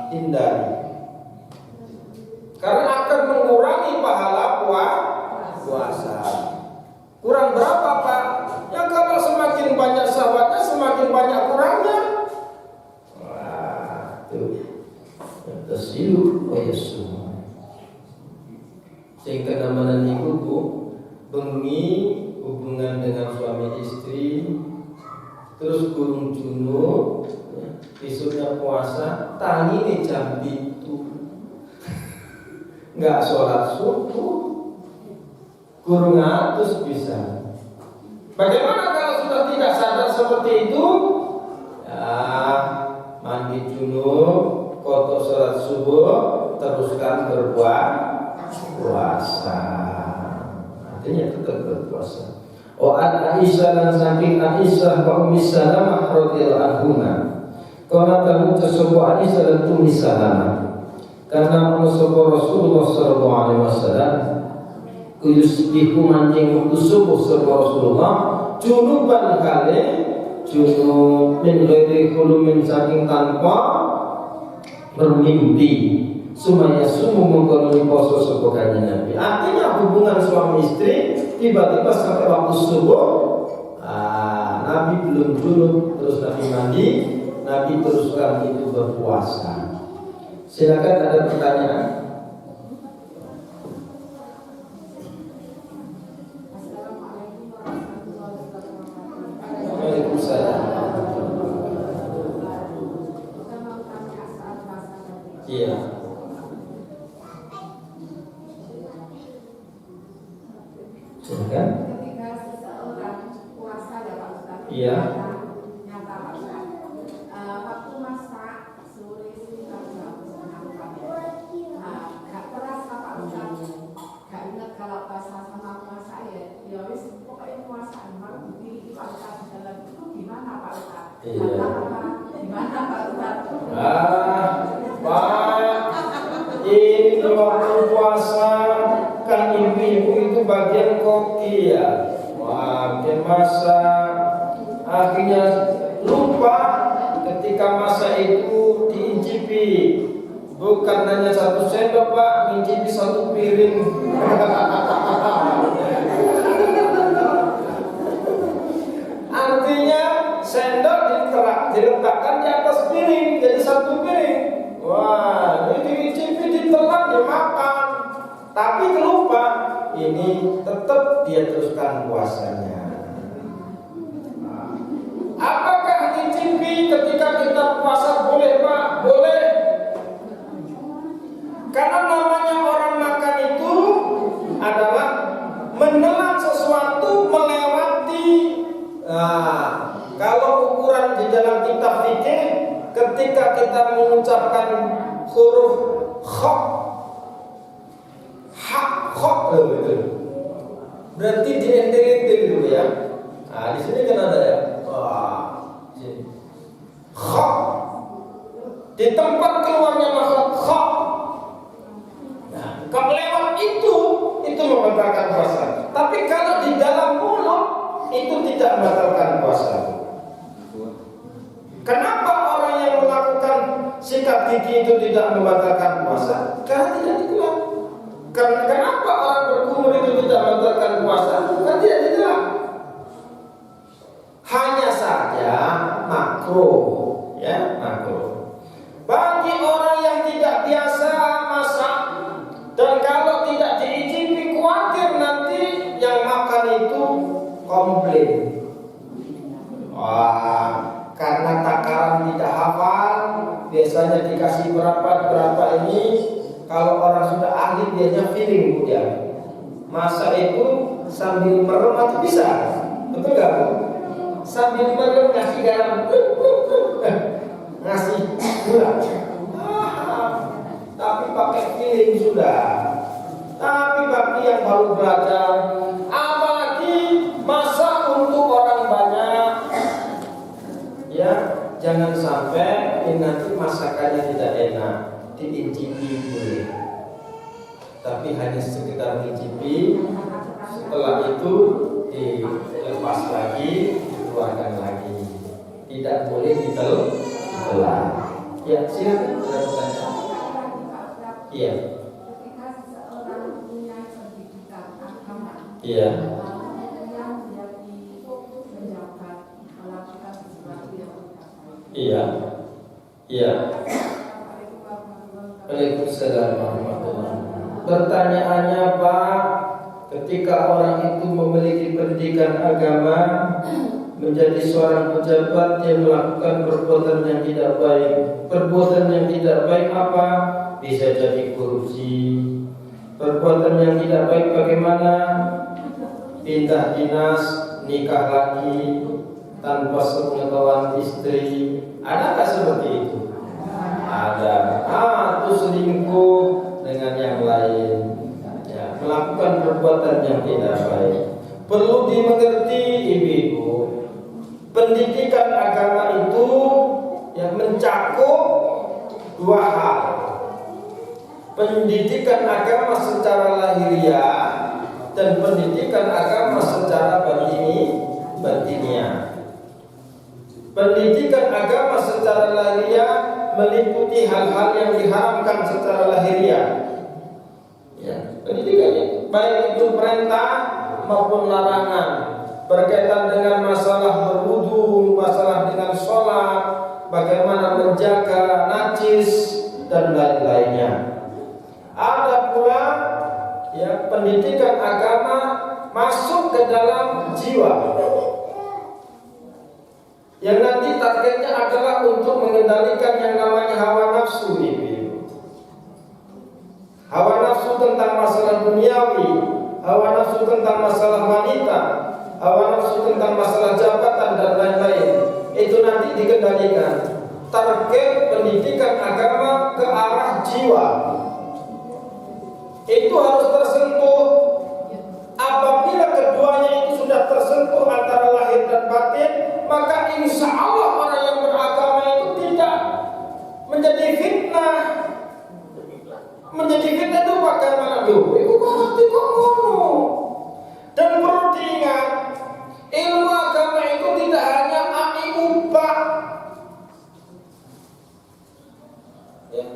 hindari. Karena akan mengurangi pahala puasa. Kurang berapa Pak? Ya kalau semakin banyak syahwatnya, semakin banyak kurangnya. Wah, itu tersilu Yesus. Sehingga nama niku Bu, bengi hubungan dengan suami istri, terus gurung junub, besoknya puasa, tangi nih jam itu, nggak sholat subuh, gurung atus bisa. Bagaimana kalau sudah tidak sadar seperti itu? Ya, mandi junub, kotor sholat subuh, teruskan berpuasa. Artinya tetap berpuasa. An Aisyah dan saking Aisyah wa Ummi Salamah radhiyallahu anhuma. Kana tamu tersebut Aisyah dan Ummi Salamah. Karena Rasulullah sallallahu alaihi wasallam kuyusbihu mancing waktu subuh sapa Rasulullah junuban kale junub min ghairi hulumin saking tanpa bermimpi. Sumaya sumu mengkoloni poso sapa kanjeng Nabi. Artinya hubungan suami istri tiba-tiba sampai waktu subuh, Nabi belum junub, terus Nabi mandi, Nabi teruskan itu berpuasa. Silakan ada pertanyaan. Waalaikumsalam. Iya. Silakan.
Ketika seseorang puasa ya Pak Ustaz,
Iya.
nyata Pak Ustaz, waktu masak sore sekitar jam 6 gak terasa Pak Ustaz, gak ingat kalau puasa sama puasa ya wis pokoknya puasa malah berdiri Pak Ustaz di dalam itu gimana Pak Ustaz?
Iya.
Gimana Pak Ustaz?
Pak, ini waktu puasa kan ibu-ibu itu bagian koki ya, bagian masak. Akhirnya lupa ketika masak itu diincipi Bukan hanya 1 sendok Pak, mencicipi 1 piring. Artinya sendok diletakkan di atas piring, jadi 1 piring. Wah, ini dicicipi, ditelan, dimakan. Tapi lupa, ini tetap dia teruskan puasanya. Apakah mencicipi ketika kita puasa boleh Pak? Boleh. Karena namanya orang makan itu adalah menelan sesuatu melewati. Kalau ukuran di dalam kitab fikih, ketika kita mengucapkan huruf kha, gitu. Berarti dientil-entil dulu ya. Nah, di sini kan ada ya. Sini. Kha. Di tempat keluarnya makhluk kha. Nah, kalau lewat itu membatalkan puasa. Tapi kalau di dalam mulut itu tidak membatalkan puasa. Kenapa orang yang melakukan sikat gigi itu tidak membatalkan puasa? Karena tidak ditelan. Kenapa orang berkumur itu tidak membatalkan puasa? Karena tidak ditelan. Hanya saja makruh, ya makruh. Bagi orang yang tidak biasa masak dan kalau tidak diicipi khawatir nanti yang makan itu komplain. Wah, karena takaran tidak hafal, biasanya dikasih berapa ini. Kalau orang sudah ahli biasanya feeling dia. Masak itu sambil merem atau bisa, betul nggak Bu? Sambil merem ngasih garam, ngasih gula. Tapi pakai feeling sudah. Tapi bagi yang baru belajar, apalagi masak untuk orang banyak, ya jangan sampai nanti masakannya tidak enak, diincipi boleh. Tapi hanya sekedar mencicipi, setelah itu dilepas lagi, dikeluarkan lagi. Tidak boleh ditelan. Ya, silakan bertanya. Iya.
Ketika seseorang punya pendidikan agama,
Iya.
kemudian menjadi penjabat melakukan sesuatu yang tidak baik.
Iya. Iya. Waalaikumsalam warahmatullahi wabarakatuh. Pertanyaannya Pak, ketika orang itu memiliki pendidikan agama, menjadi seorang pejabat, dia melakukan perbuatan yang tidak baik. Perbuatan yang tidak baik apa? Bisa jadi korupsi. Perbuatan yang tidak baik bagaimana? Pindah dinas, nikah lagi tanpa sepengetahuan istri. Adakah seperti itu? Ada. Itu selingkuh dengan yang lain. Ya, melakukan perbuatan yang tidak baik. Perlu dimengerti ibu-ibu, pendidikan agama itu yang mencakup 2 hal. Pendidikan agama secara lahiriah dan pendidikan agama secara batiniah. Pendidikan agama secara lahiriah meliputi hal-hal yang diharamkan secara lahiriah. Ya, pendidikan baik itu perintah maupun larangan berkaitan dengan masalah berwudu, masalah dengan sholat, bagaimana menjaga najis dan lain-lainnya. Ada pula ya pendidikan agama masuk ke dalam jiwa, yang nanti targetnya adalah untuk mengendalikan yang namanya hawa nafsu ini. Hawa nafsu tentang masalah duniawi, hawa nafsu tentang masalah wanita, hawa nafsu tentang masalah jabatan dan lain-lain. Itu nanti dikendalikan. Target pendidikan agama ke arah jiwa itu harus tersentuh. Apabila keduanya itu sudah tersentuh antara lahir dan batin, maka insya Allah orang yang beragama itu tidak menjadi fitnah. Menjadi fitnah itu bagaimana dulu? Itu kok ngono. Dan perlu diingat, ilmu agama itu tidak hanya ubah. Ya.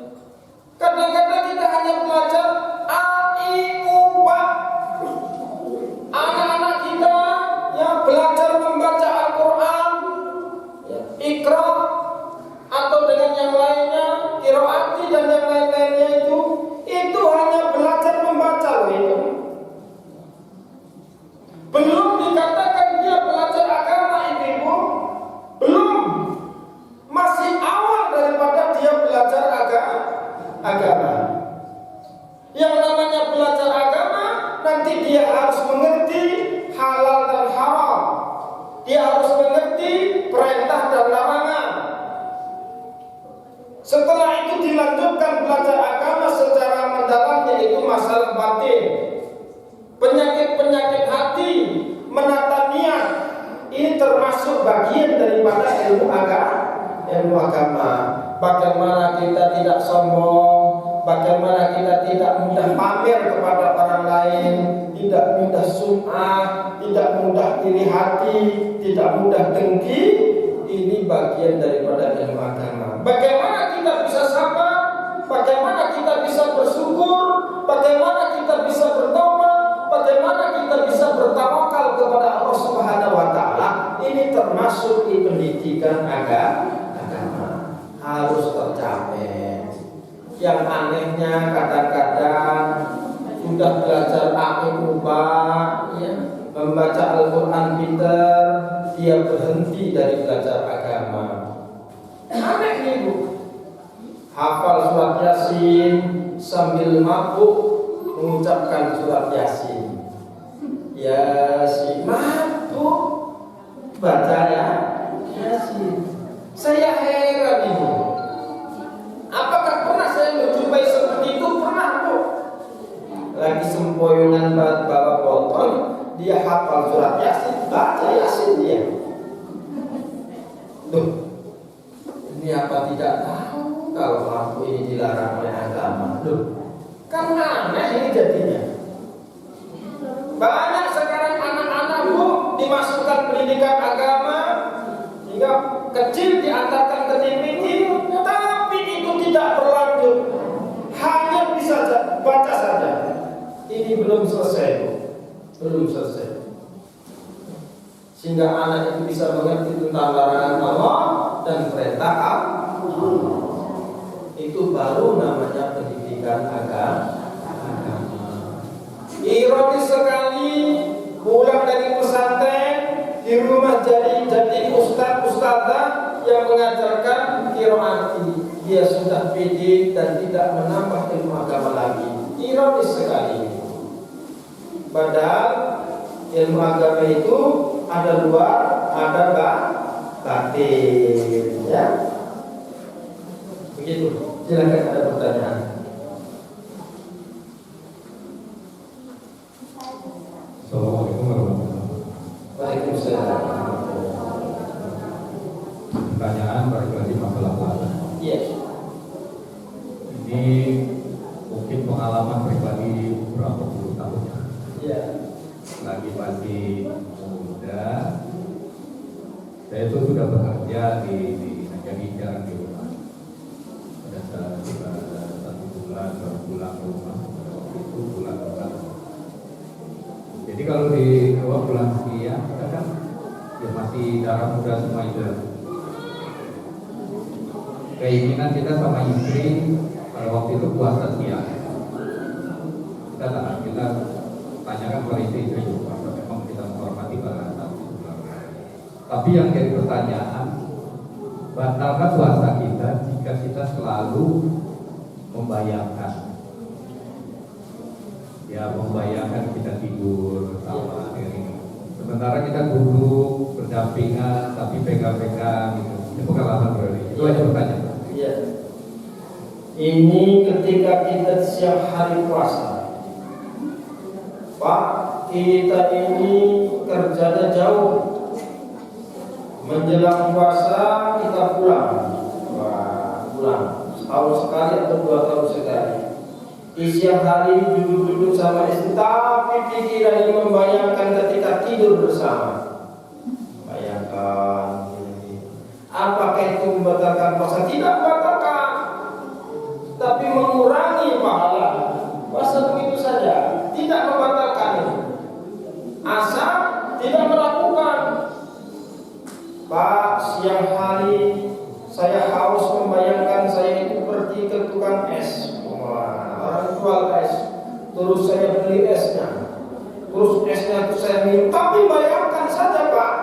perintah dan larangan. Setelah itu dilanjutkan belajar agama secara mendalam, yaitu masalah batin, penyakit-penyakit hati, menata niat. Ini termasuk bagian daripada ilmu agama. Bagaimana kita tidak sombong, bagaimana kita tidak mudah pamer kepada orang lain, tidak mudah sum'ah, tidak mudah iri hati, tidak mudah dengki. Ini bagian daripada ilmu agama. Bagaimana kita bisa sabar, bagaimana kita bisa bersyukur, bagaimana kita bisa bertobat, bagaimana kita bisa bertawakal kepada Allah Subhanahu wa taala. Ini termasuk di pendidikan agama. Harus tercapai. Yang anehnya kadang-kadang sudah belajar Al-Quba, ya, membaca Al-Quran pinter, dia berhenti dari belajar agama. Aneh nih Bu. Hafal surat Yasin sambil mabuk mengucapkan surat Yasin. Yasin, mabuk baca ya Yasin. Saya heran ibu. Apakah pernah saya menjumpai seperti itu? Pernah Bu. Lagi sempoyongan bawa botol, dia hafal surat Yasin, baca Yasin dia. Duh, ini apa tidak tahu kalau lampu ini dilarang oleh agama? Duh, kan aneh ini jadinya. Banyak sekarang anak-anak Bu dimasukkan pendidikan agama, hingga kecil diantarkan ke TPQ, tapi itu tidak berlanjut, hanya bisa baca saja. Ini belum selesai, belum selesai. Sehingga anak itu bisa mengerti tentang larangan Allah dan perintah Allah. Itu baru namanya pendidikan agama. Ironis sekali, pulang dari pesantren, di rumah jadi ustaz-ustazah yang mengajarkan qiraat. Dia sudah pede dan tidak menambah ilmu agama lagi. Ironis sekali. Padahal ilmu agama itu ada luar, ada batin, ya. Begitu. Silakan ada pertanyaan.
Assalamualaikum warahmatullahi wabarakatuh.
Waalaikumsalam.
Pertanyaan balik lagi masalah larangan.
Iya.
Ini mungkin pengalaman pribadi berapa puluh tahun ya.
Iya.
Lagi masih muda, saya itu sudah bekerja di Najamija di rumah. Pada saat kita 1 bulan baru pulang ke rumah, itu pulang. Jadi kalau di luar bulan sekian, kita kan ya masih darah muda semua itu. Keinginan kita sama istri pada waktu itu puasa siang. Kita tanyakan pada istri juga, memang kita menghormati pada saat itu. Tapi yang jadi pertanyaan, batalkah puasa kita jika kita selalu membayangkan? Ya, membayangkan kita tidur sama ini. Sementara kita duduk berdampingan tapi pegang-pegang gitu. Ini pengalaman berarti. Itu aja pertanyaan.
Iya. Ini ketika kita siang hari puasa, Pak, kita ini kerjanya jauh. Menjelang puasa kita pulang. Wah, pulang. Setahun sekali atau 2 tahun sekali. Di siang hari duduk-duduk sama istri, tapi pikirannya membayangkan ketika tidur bersama. Bayangkan. Apakah itu membatalkan puasa? Tidak membatalkan, tapi mengurangi pahala. Puasa begitu saja, tidak membatalkan itu. Asal tidak melakukan. Pak, siang hari saya haus membayangkan saya itu pergi ke tukang es. Orang jual es, terus saya beli esnya, terus esnya itu saya minum. Tapi bayangkan saja Pak,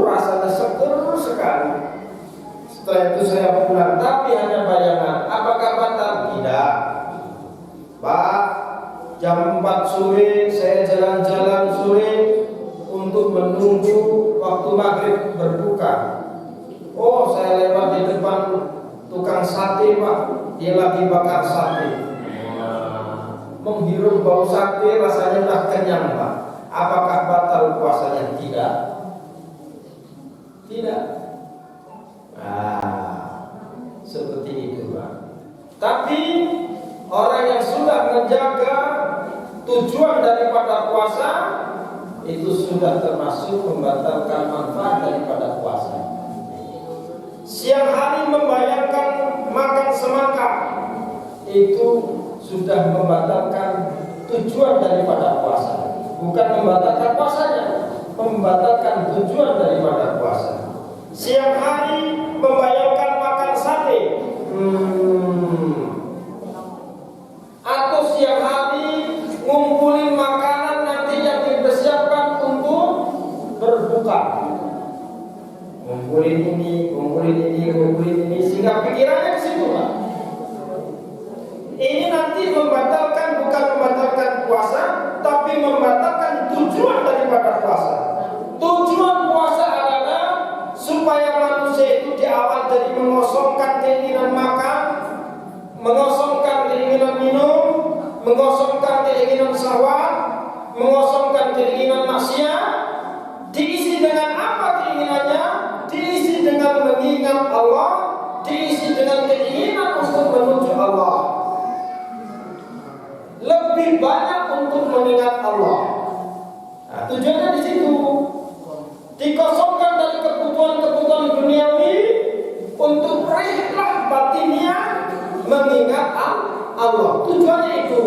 rasanya seger sekali. Setelah itu saya pulang, tapi hanya bayangan. Apakah batal? Tidak. Pak, jam 4 sore saya jalan-jalan sore untuk menunggu waktu maghrib lewat di depan tukang sate Pak, dia lagi bakar sate, menghirup bau sate rasanya tak kenyang Pak. Apakah batal puasanya? Tidak. Tidak. Seperti itu Pak. Tapi orang yang sudah menjaga tujuan daripada puasa itu sudah termasuk membatalkan manfaat daripada puasa. Siang hari membayangkan makan semangka itu sudah membatalkan tujuan daripada puasa. Bukan membatalkan puasanya, membatalkan tujuan daripada puasa. Siang hari membayangkan makan sate, atau siang hari ngumpulin makanan nanti yang dipersiapkan untuk berbuka. Ngumpulin ini, sehingga pikirannya ke situ Pak. Ini nanti membatalkan, bukan membatalkan puasa, tapi membatalkan tujuan daripada puasa. Tujuan puasa adalah supaya manusia itu di awal jadi mengosongkan keinginan makan, mengosongkan keinginan minum, mengosongkan keinginan syahwat, mengosongkan keinginan maksiat. Diisi dengan apa keinginannya? Diisi dengan mengingat Allah, diisi dengan keinginan untuk menuju Allah. Lebih banyak untuk mengingat Allah. Nah, tujuannya di situ. Dikosongkan dari kebutuhan-kebutuhan duniawi untuk rihlah batinnya mengingat Allah. Tujuannya itu.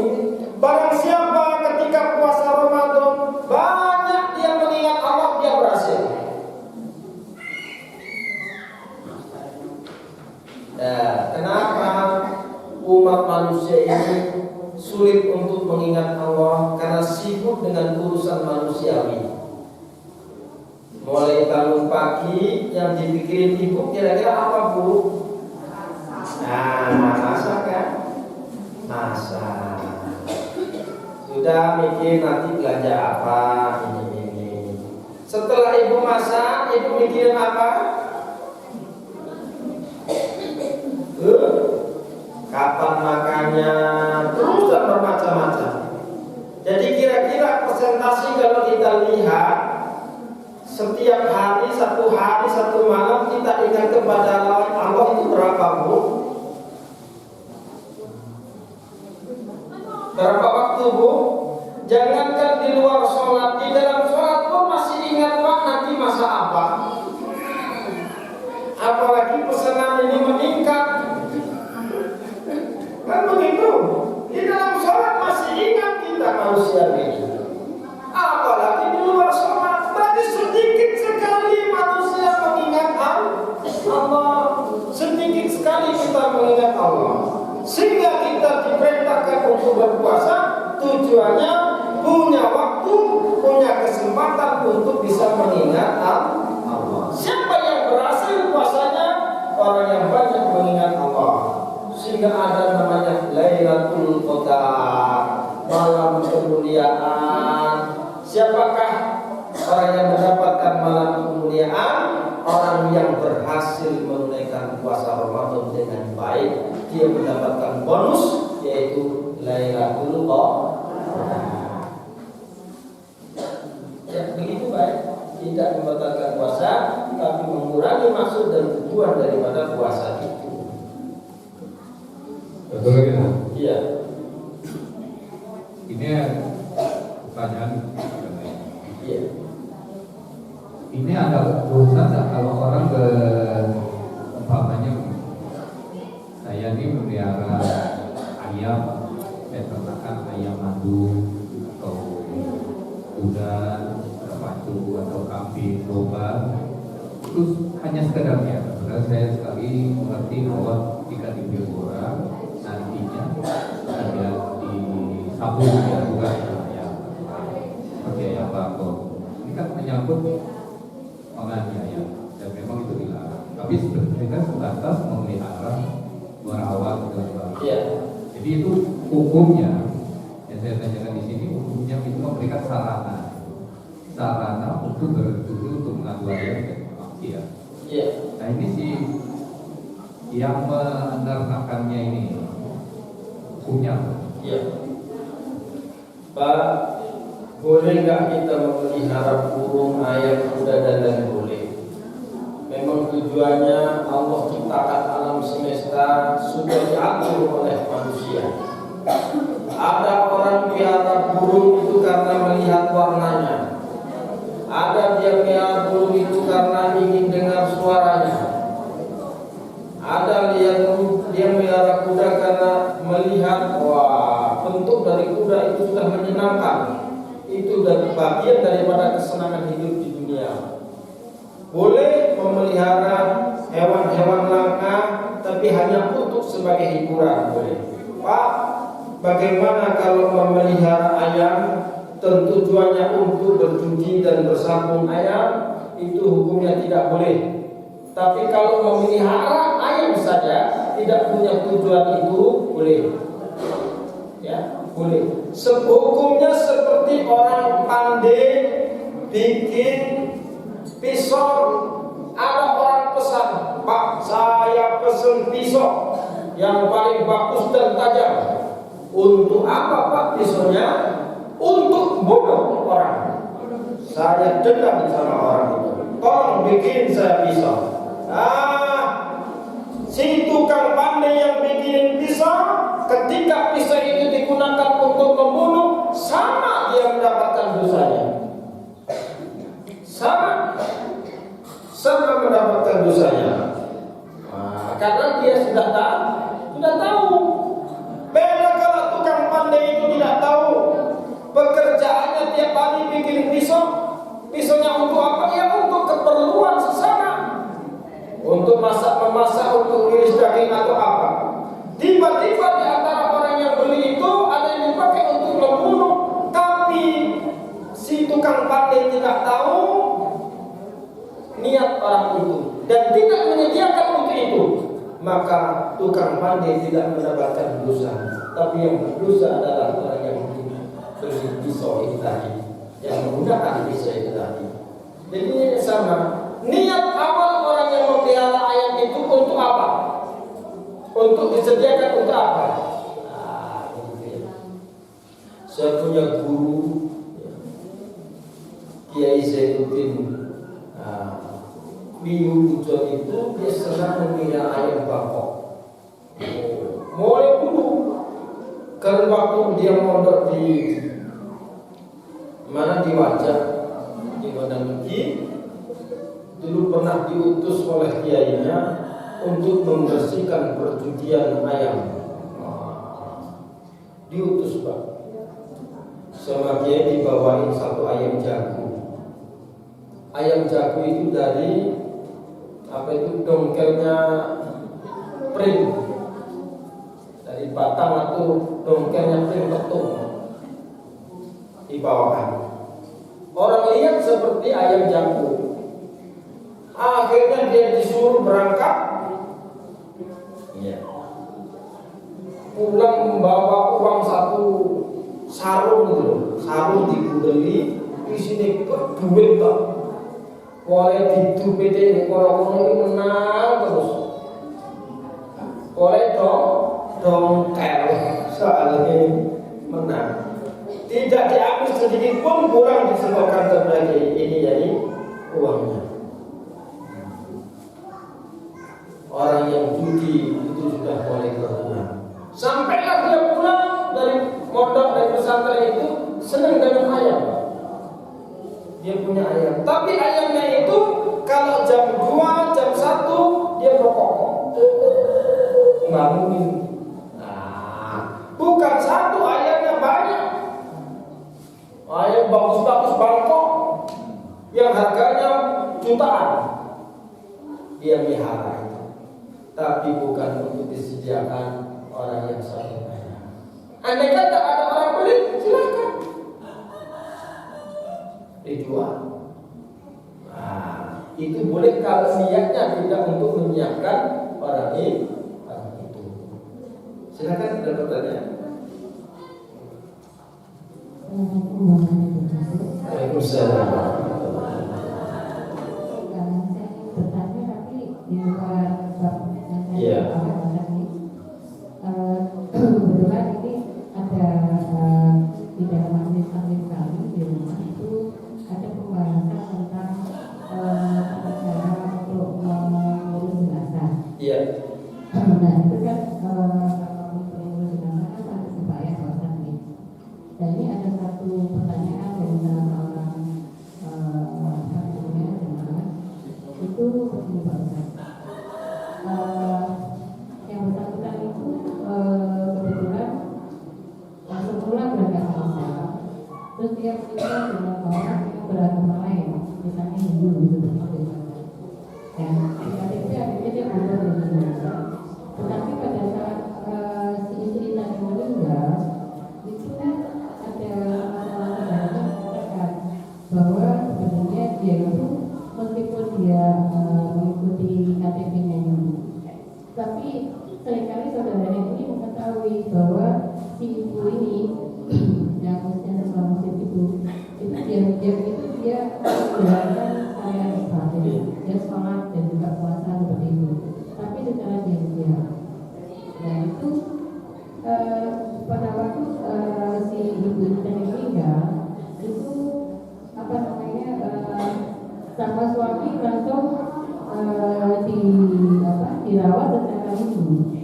Barang siapa ketika puasa Ramadan banyak dia mengingat Allah, dia berhasil. Nah, kenapa umat manusia ini sulit untuk mengingat Allah? Karena sibuk dengan urusan manusiawi. Mulai bangun pagi yang dipikirin ibu kira-kira apa Bu? Masak kan? Masak. Sudah mikir nanti belanja apa ini. Setelah ibu masak, ibu mikirin apa? Kapan makannya? Terus dan bermacam-macam. Jadi kira-kira presentasi kalau kita lihat setiap hari, satu malam kita ingat kepada Allah itu berapa Bu? Berapa waktu Bu? Jangankan di luar sholat, di dalam sholat pun masih ingat Pak nanti masa apa? Apalagi pesanan ini meningkat. Kan begitu? Di dalam sholat masih ingat kita manusia ini. Apalagi di luar sholat, berarti sedikit sekali manusia mengingat Allah. Sedikit sekali kita mengingat Allah. Sehingga kita diperintahkan untuk berpuasa, tujuannya punya waktu, punya kesempatan untuk bisa mengingat Allah. Siapa yang berhasil puasanya? Orang yang banyak mengingat Allah. Sehingga ada namanya Lailatul Qadar, malam kemuliaan. Siapakah orang yang mendapatkan malam kemuliaan? Orang yang berhasil menunaikan puasa Ramadan dengan baik, dia mendapatkan bonus yaitu Lailatul Qadar. Ya, begitu baik. Tidak membatalkan puasa, tapi mengurangi maksud dan tujuan daripada puasa itu.
Betul gitu.
Iya.
Ini pertanyaan.
Iya.
Ini ada urusan kalau orang umpamanya saya ini memelihara ayam, peternakan ayam madu atau kuda, pacu atau kambing, domba, terus hanya sekedar ya. Karena saya sekali mengerti bahwa jika dipelihara nantinya ada di sabun ya, bukan ayam seperti ayam bakor. Ini kan menyangkut penganiaya dan memang itu dilarang. Tapi sebenarnya kan sebatas memelihara, merawat dan sebagainya.
Iya.
Jadi itu hukumnya yang saya tanyakan di sini, hukumnya itu memberikan sarana untuk bertujuan untuk mengadu ayam dan maksiat.
Iya.
Nah ini si yang menernakannya ini hukumnya apa?
Ya. Pak, boleh nggak kita memelihara burung, ayam, kuda dan lain boleh? Memang tujuannya Allah ciptakan alam semesta sudah diatur oleh manusia. Ada orang pelihara burung itu karena melihat warnanya. Ada dia pelihara burung itu karena ingin dengar suaranya. Ada dia melihara kuda karena melihat, wah, bentuk dari kuda itu sudah menyenangkan. Itu bagian daripada kesenangan hidup di dunia. Boleh memelihara hewan-hewan langka, tapi hanya untuk sebagai hiburan boleh. Pak, bagaimana kalau memelihara ayam? Tentu tujuannya untuk berjudi dan bersambung ayam, itu hukumnya tidak boleh. Tapi kalau memelihara ayam saja tidak punya tujuan itu boleh. Ya, boleh. Hukumnya seperti orang pandai bikin pisau. Ada orang pesan, Pak, saya pesan pisau yang paling bagus dan tajam. Untuk apa Pak pisaunya? Untuk bunuh orang. Saya dendam sama orang itu. Tolong bikin saya pisau. Si tukang pandai yang bikin pisau, ketika pisau itu digunakan untuk membunuh, sama dia mendapatkan dosanya. Sama mendapatkan dosanya. Karena dia sudah tahu. Beda kalau tukang pandai itu tidak tahu. Pekerjaannya tiap hari bikin pisau. Pisaunya untuk apa? Ya untuk keperluan sesama. Untuk memasak, untuk iris daging atau apa. Tiba-tiba di antara orang yang beli itu ada yang dipakai untuk membunuh. Tapi si tukang pandai tidak tahu niat orang itu dan tidak menyediakan untuk itu. Maka tukang pandai tidak mendapatkan dosa. Tapi yang berdosa adalah orang yang beli pisau itu tadi, yang menggunakan pisau itu tadi. Jadi ini sama. Niat awal orang yang memelihara ayam itu untuk apa? Untuk disediakan untuk apa? Saya punya guru Kiai Zainuddin Wiyujo itu, dia senang memelihara ayam bakok. Mulai dulu, kan waktu dia mondok di mana, di Wajah, di Wadamuki, dulu pernah diutus oleh kiainya untuk membersihkan perjudian ayam. Diutus Pak, sama kiai dibawain satu ayam jago. Ayam jago itu dari dongkelnya pring, dari batang atau dongkelnya pring ketung dibawakan. Orang lihat seperti ayam jago. Akhirnya dia disuruh berangkat, pulang membawa uang satu sarung gitu, sarung dibeli, di sini berduit tak. Boleh didupet ini orang ini menang terus. Boleh dongkel soalnya menang. Tidak diambil sedikit pun kurang disetorkan kepada ini jadi uangnya. Orang yang judi itu sudah boleh berpulang. Sampailah dia pulang dari mondok, dari pesantren itu senang dengan ayam. Dia punya ayam. Tapi ayamnya itu kalau jam 2, jam 1 dia berkokok. Bangunin. Bukan satu, ayamnya banyak. Ayam bagus-bagus Bangkok yang harganya jutaan. Dia melihara itu. Tapi bukan untuk disediakan orang yang satu ayam. Andai kata ada orang beli, silakan dijual. Itu boleh kalau niatnya tidak untuk menyiapkan orang itu. Silakan, ada pertanyaan. Waalaikumsalam.
Saya bertanya tapi di luar bab.
Iya. Iya.
Nah itu kan kalau pengurus jenazah kan satu supaya kawasan ini. Dan ini ada satu pertanyaan dari salah seorang hasilnya jemaah itu begini Pak Ustaz. Yang bersangkutan itu kebetulan semula beragama Islam, terus dia menikah dengan orang yang beragama lain, misalnya Hindu gitu seperti itu. Dan KTP akhirnya dia berubah dari Indonesia. Tetapi pada saat si istri tadi meninggal, itu ada masalah yang mengatakan bahwa sebenarnya dia itu meskipun dia mengikuti KTP-nya Hindu, tapi seringkali saudaranya ini mengetahui bahwa si ibu ini yang usia sesama muslim itu dia menjalankan syariat Islam, dia sholat dan juga puasa seperti itu, tapi secara diam-diam. Nah itu pada waktu si ibu ini meninggal, itu apa namanya sama suami langsung dirawat secara Hindu,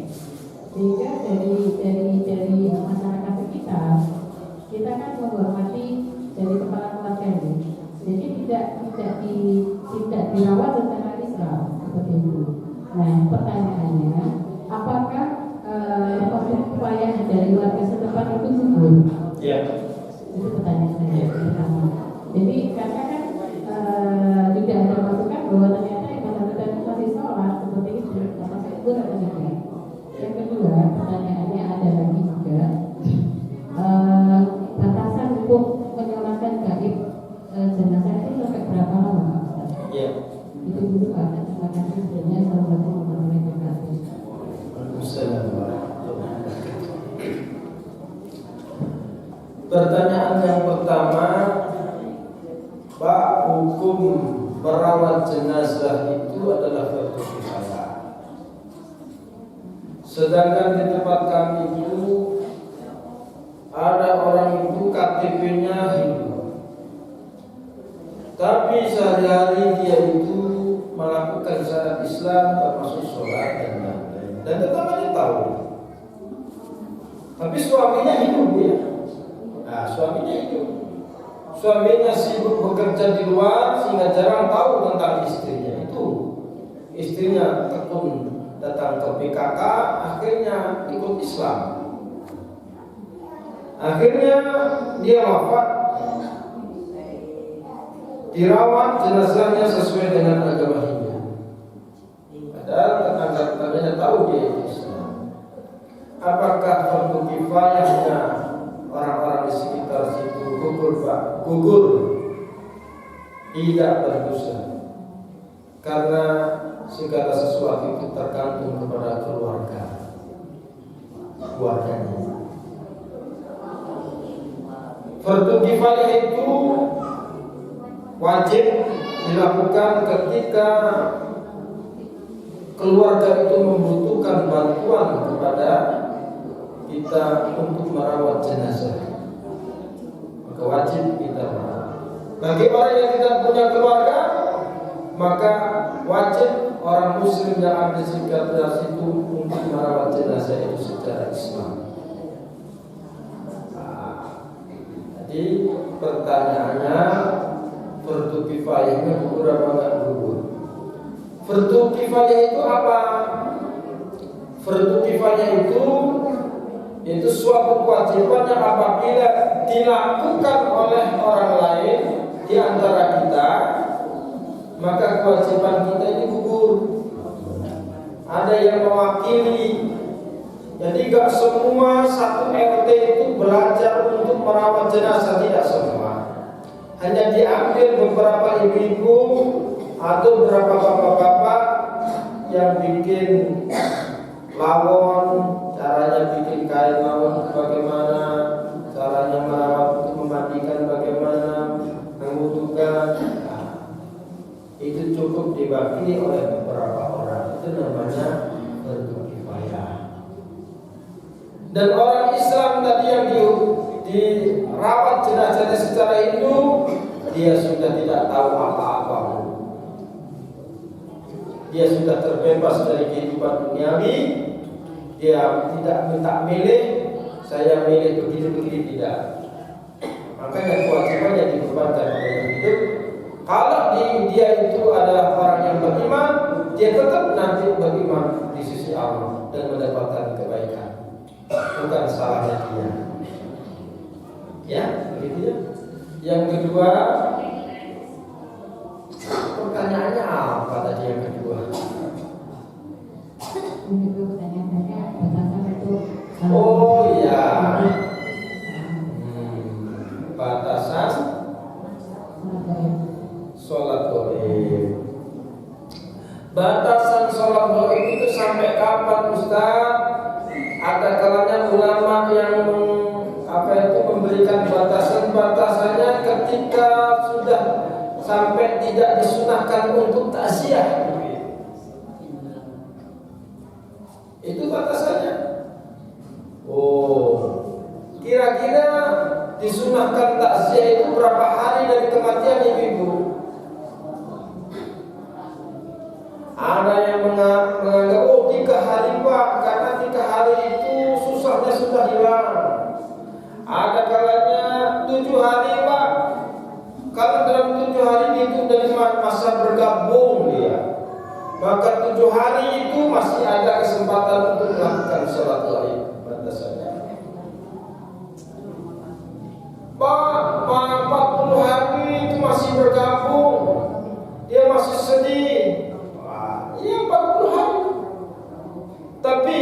sehingga dari masyarakat sekitar kita kan menghormati dari kepala keluarga ini, jadi tidak dirawat secara Islam seperti itu. Nah pertanyaannya, apakah upaya dari warga setempat itu gugur?
Iya.
Itu pertanyaan saya pertama. Jadi karena kan tidak ada masukan bahwa ternyata yang benar-benar masih sholat seperti itu, apakah itu atau tidak? Yang kedua, pertanyaannya ada lagi juga batasan untuk menyolatkan gaib jenazah itu sampai berapa lama Pak Ustaz?
Iya.
Itu dulu Pak. Terima kasih. Sebenarnya Assalamualaikum warahmatullahi wabarakatuh.
Pertanyaan yang pertama, Pak, hukum merawat jenazah itu adalah fardu kifayah. Sedangkan di tempat kami itu ada orang itu KTP-nya Hindu, tapi sehari-hari dia itu melakukan syariat Islam termasuk sholat dan lain-lain. Dan tetangganya tahu. Tapi suaminya Hindu dia. Nah, suaminya Hindu. Suaminya sibuk bekerja di luar sehingga jarang tahu tentang istrinya itu. Istrinya tekun datang ke PKK, akhirnya ikut Islam. Akhirnya dia wafat, dirawat jenazahnya sesuai dengan agama Hindu. Padahal tetangga-tetangganya tahu dia itu Islam. Apakah fardu kifayahnya orang-orang di sekitar situ gugur, Pak? Gugur, tidak berdosa, karena segala sesuatu itu tergantung kepada keluarganya. Fardu kifayah itu wajib dilakukan ketika keluarga itu membutuhkan bantuan kepada kita untuk merawat jenazah, maka wajib kita merawat. Bagi orang yang tidak punya keluarga, maka wajib orang muslim yang ada di sekitar situ untuk merawat jenazah itu secara Islam. Jadi pertanyaannya, fardu kifayahnya gugur apa enggak gugur? Fardu kifayah itu apa? Fardu kifayah itu suatu kewajiban yang apabila dilakukan oleh orang lain di antara kita, maka kewajiban kita ini gugur. Ada yang mewakili. Jadi gak semua satu RT itu belajar untuk merawat jenazah, tidak semua. Hanya diambil beberapa ibu-ibu atau beberapa bapak-bapak yang bikin lawon, caranya bikin kain lawon bagaimana, caranya merawat untuk memandikan bagaimana, membutuhkan. Itu cukup dibagi oleh beberapa orang. Itu namanya fardu kifayah. Dan orang Islam tadi yang dirawat jenazahnya secara Hindu, dia sudah tidak tahu apa-apa. dia sudah terbebas dari kehidupan duniawi, dia tidak minta milih, saya milih begini-begini, tidak. Makanya kewajibannya dibebankan oleh yang hidup. Kalau dia itu adalah orang yang beriman, dia tetap nanti beriman di sisi Allah dan mendapatkan kebaikan. Bukan salahnya dia. Ya, begitu ya. Yang kedua, pertanyaannya apa tadi yang kedua?
Itu pertanyaannya batasan itu.
Oh ya, batasan sholat goib. Batasan sholat goib itu sampai kapan, Ustaz? Ada kalanya ulama yang memberikan batasannya ketika sudah sampai tidak disunahkan untuk takziah. Itu batasannya. Oh, kira-kira disunahkan takziah itu berapa hari dari kematian ibu-ibu? Ada yang menganggap 3 hari Pak, karena 3 hari itu susahnya sudah hilang. Ada kalanya 7 hari Pak, kalau dalam 7 hari itu dari masa bergabung dia, maka 7 hari itu masih ada kesempatan untuk melakukan sholat gaib. Batasannya Pak, 40 hari itu masih bergabung, dia masih sedih. Iya 40 hari. Tapi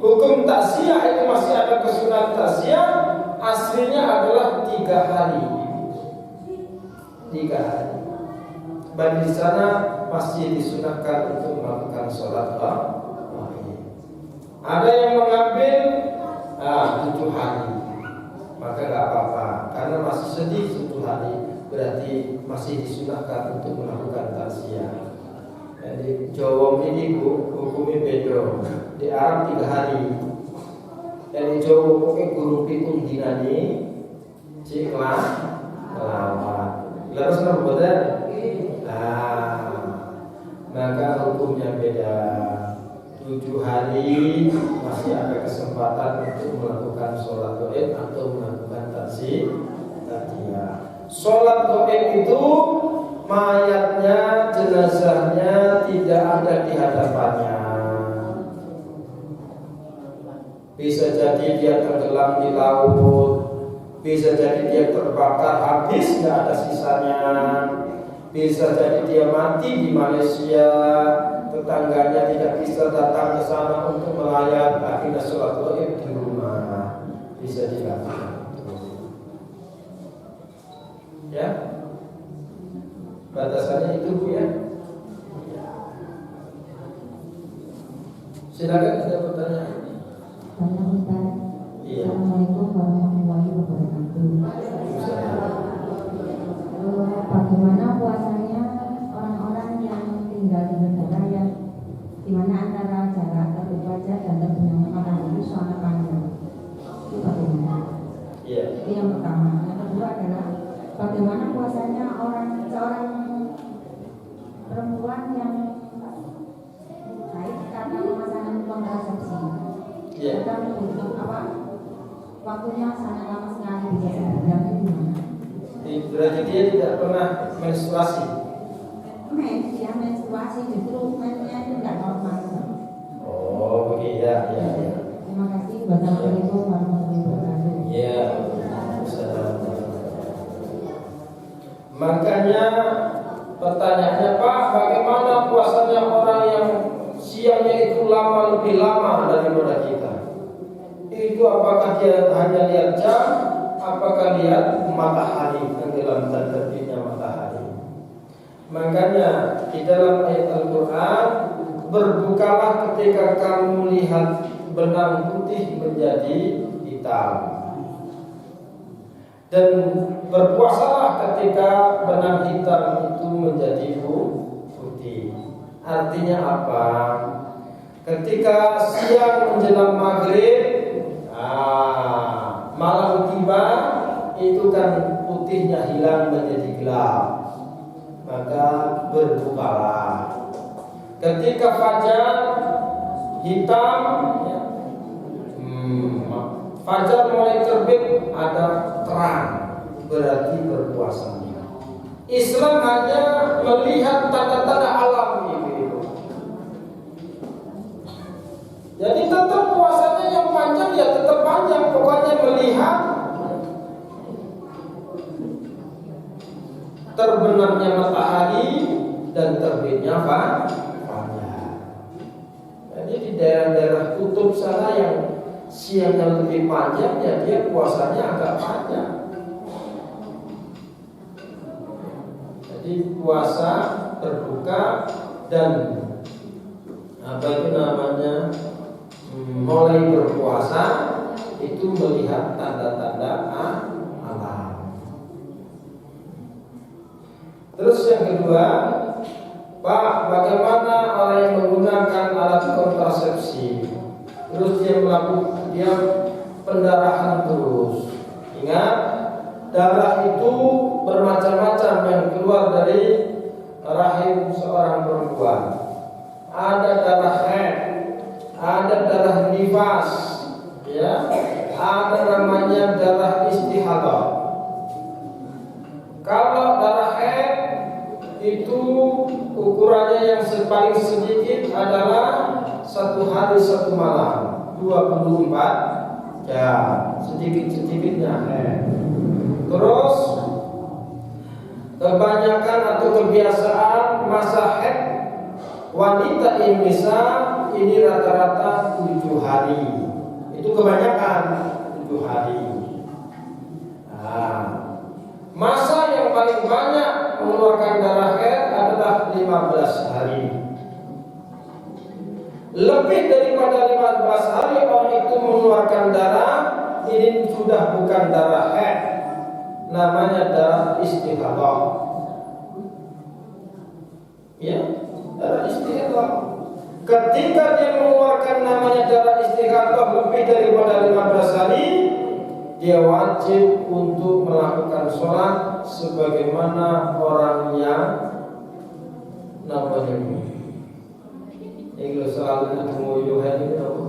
hukum takziah itu masih ada kesunahan takziah, aslinya adalah 3 hari. 3 hari. Dan di sana masih disunahkan untuk melakukan sholat gaib. Ada yang mengambil 7 hari, maka nggak apa-apa, karena masih sedih 7 hari, berarti masih disunahkan untuk melakukan takziah. Di Jawa ini bu, hukumnya beda. Di Arab 3 hari. Dan di Jawa pokoknya guru pitung dinani, ciklah, melawat. Lalu senang betul? Maka hukumnya beda. 7 hari masih ada kesempatan untuk melakukan sholat gaib atau melakukan takziah. Sholat gaib itu mayatnya, jenazahnya tidak ada di hadapannya. Bisa jadi dia tenggelam di laut, bisa jadi dia terbakar habis, nggak ada sisanya. Bisa jadi dia mati di Malaysia, tetangganya tidak bisa datang ke sana untuk melayat, akhirnya sholat gaib di rumah. Bisa dilakukan. Ya. Batasannya itu Bu ya. Silakan ada pertanyaan. Iya.
Assalamualaikum warahmatullahi wabarakatuh. Bagaimana puasanya orang-orang yang tinggal di negara yang dimana antara jarak terbit fajar dan terbenam matahari itu sangat panjang? Itu bagaimana?
Iya.
Itu yang pertama. Yang kedua adalah bagaimana puasanya seorang perempuan yang haid karena pemasangan kontrasepsi.
Iya.
Dan untuk waktunya sangat lama sekali, bisa sebulan itu gimana?
Berarti dia tidak pernah menstruasi.
Dia menstruasi, justru mensnya itu tidak normal.
Oh begitu ya.
Terima kasih. Wassalamualaikum warahmatullahi wabarakatuh.
Iya. Makanya pertanyaannya Pak, bagaimana puasanya orang yang siangnya itu lebih lama daripada kita? Itu apakah dia hanya lihat jam, apakah lihat matahari, tenggelam dan terbitnya matahari? Makanya di dalam ayat Al-Quran, berbukalah ketika kamu lihat benang putih menjadi hitam, dan berpuasalah ketika benang hitam itu menjadi putih. Artinya apa? Ketika siang menjelang maghrib, malam tiba, itu kan putihnya hilang menjadi gelap, maka berbukalah. Ketika fajar hitam, ya, fajar mulai terbit ada terang, berarti berpuasa. Islam hanya melihat tanda-tanda alam itu. Jadi tetap puasanya yang panjang ya tetap panjang, pokoknya melihat terbenamnya matahari dan terbitnya fajar. Jadi di daerah-daerah kutub sana yang siangnya lebih panjang, ya dia puasanya agak panjang. Jadi puasa berbuka dan apa itu namanya mulai berpuasa itu melihat tanda-tanda alam. Terus yang kedua, Pak, bagaimana orang yang menggunakan alat kontrasepsi, terus dia pendarahan terus? Ingat, darah itu bermacam-macam yang keluar dari rahim seorang perempuan. Ada darah haid, ada darah nifas, ya, ada namanya darah istihadah. Kalau darah haid itu ukurannya yang paling sedikit adalah 1 hari 1 malam, 24 jam, sedikit-sedikitnya haid. Terus kebanyakan atau kebiasaan masa haid wanita Indonesia ini rata-rata 7 hari. Itu kebanyakan 7 hari. Nah, masa yang paling banyak mengeluarkan darah haid adalah 15 hari. Lebih daripada 15 hari orang itu mengeluarkan darah, ini sudah bukan darah haid, namanya darah istihadah. Ya, darah istihadah. Ketika dia mengeluarkan namanya darah istihadah lebih daripada 15 hari, dia wajib untuk melakukan sholat sebagaimana orang yang namanya ini selalu mengoyohan ini apa?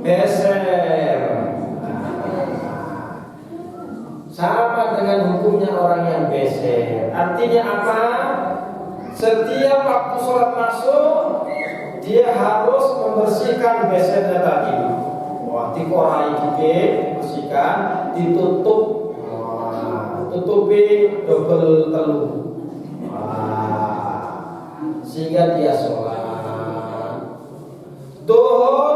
Beser. Sama dengan hukumnya orang yang beser. Artinya apa? Setiap waktu sholat masuk, dia harus membersihkan besernya tadi. Dikorai dikit, bersihkan, ditutup, tutupi double telur, sehingga dia sholat. Duhur,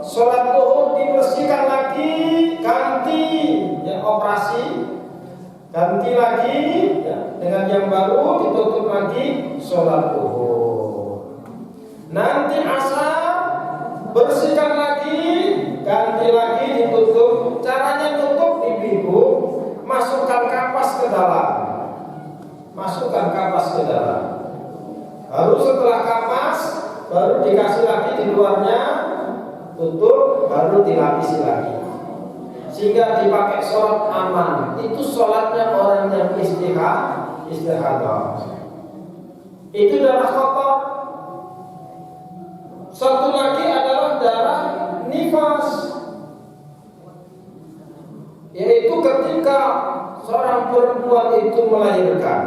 sholat duhur dibersihkan lagi, ganti, ya, operasi, ganti lagi, ya, dengan yang baru ditutup lagi, sholat duhur. Nanti asar, bersihkan lagi, ganti lagi, ditutup. Caranya tutup ibu-ibu, masukkan kapas ke dalam. Masukkan kapas ke dalam. Baru setelah kapas, baru dikasih lagi di luarnya, tutup, baru dilapisi lagi. Sehingga dipakai sholat aman. Itu sholatnya orang yang istihadah. Itu darah kotor. Satu lagi adalah darah nifas, yaitu ketika seorang perempuan itu melahirkan,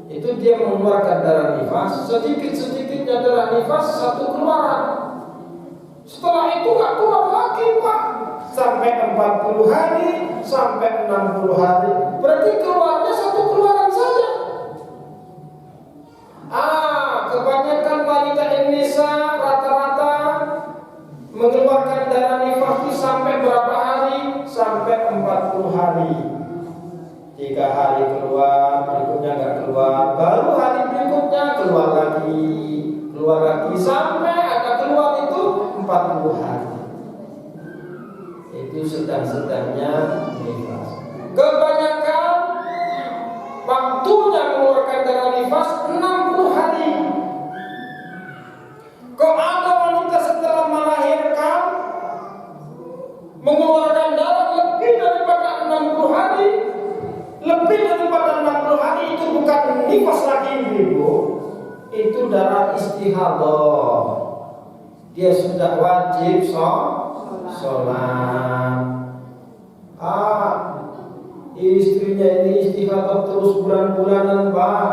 itu dia mengeluarkan darah nifas, sedikit-sedikitnya darah nifas satu keluaran. Setelah itu gak keluar lagi, Pak, sampai 40 hari, sampai 60 hari. Berarti keluarnya satu keluaran saja. Kebanyakan wanita Indonesia rata-rata mengeluarkan darah nifas itu sampai berapa hari? Sampai 40 hari. 3 hari keluar, berikutnya nggak keluar, baru hari berikutnya keluar lagi, sampai ada keluar itu 40 hari. Itu sedang-sedangnya nifas. Kebanyakan waktunya mengeluarkan darah nifas 60 hari. Kok ada wanita setelah melahirkan mengeluarkan darah lebih daripada 60 hari? Lebih daripada 60 hari itu bukan nifas lagi, ibu. Itu darah istihadah, dia sudah wajib sholat. Istrinya ini istihadah terus bulan-bulanan, Pak.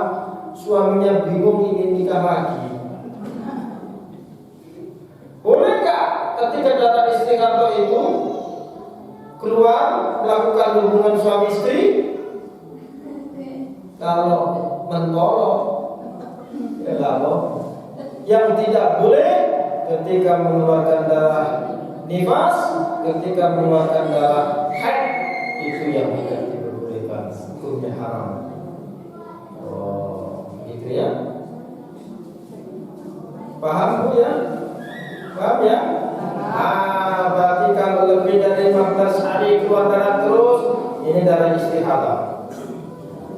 Suaminya bingung ingin nikah lagi. Boleh nggak ketika darah istihadah itu keluar melakukan hubungan suami istri? Kalau mentolok, ya kalau yang tidak boleh ketika mengeluarkan darah nifas, ketika mengeluarkan darah haid, itu yang tidak diperbolehkan, hukumnya haram. Oh, gitu ya. Paham Bu ya? Paham ya? Berarti kalau lebih dari 15 hari keluar darah terus, ini darah istihadah.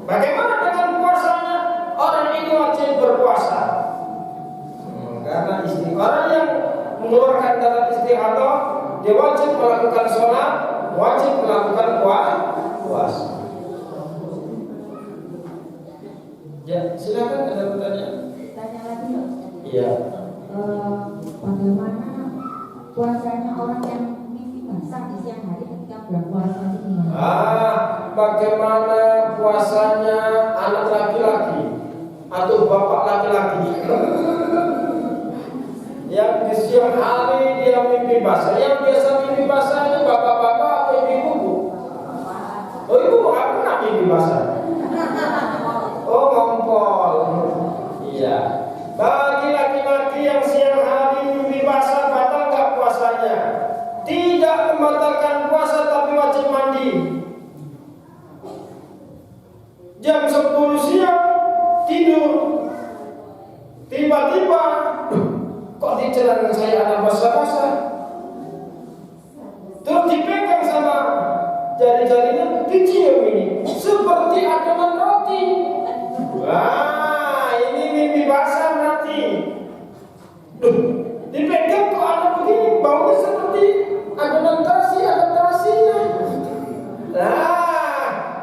Bagaimana dengan puasanya? Orang ini wajib berpuasa. Karena orang yang mengeluarkan darah istihadah, dia wajib melakukan sholat, wajib melakukan puasa. Ya, silakan ada pertanyaan.
Tanya lagi loh.
Iya.
Bagaimana puasanya orang yang mimpi basah di siang hari ketika berpuasa itu?
Bagaimana puasanya anak laki-laki atau bapak laki-laki yang di siang hari dia mimpi basah? Yang biasa mimpi basah itu bapak-bapak atau ibu-ibu? Oh, ibu aku nak mimpi basah. Oh, ngompol. Iya. Bagi laki-laki yang siang hari mimpi basah, batal nggak puasanya? Tidak membatalkan puasa, tapi wajib mandi. Jam 10 siang tidur, tiba-tiba kok di celana saya ada basah-basah, terus dipegang sama jari-jarinya, dicium ini seperti adonan roti. Wah, ini mimpi basah berarti. Dipegang kok ada begini, baunya seperti adonan terasinya.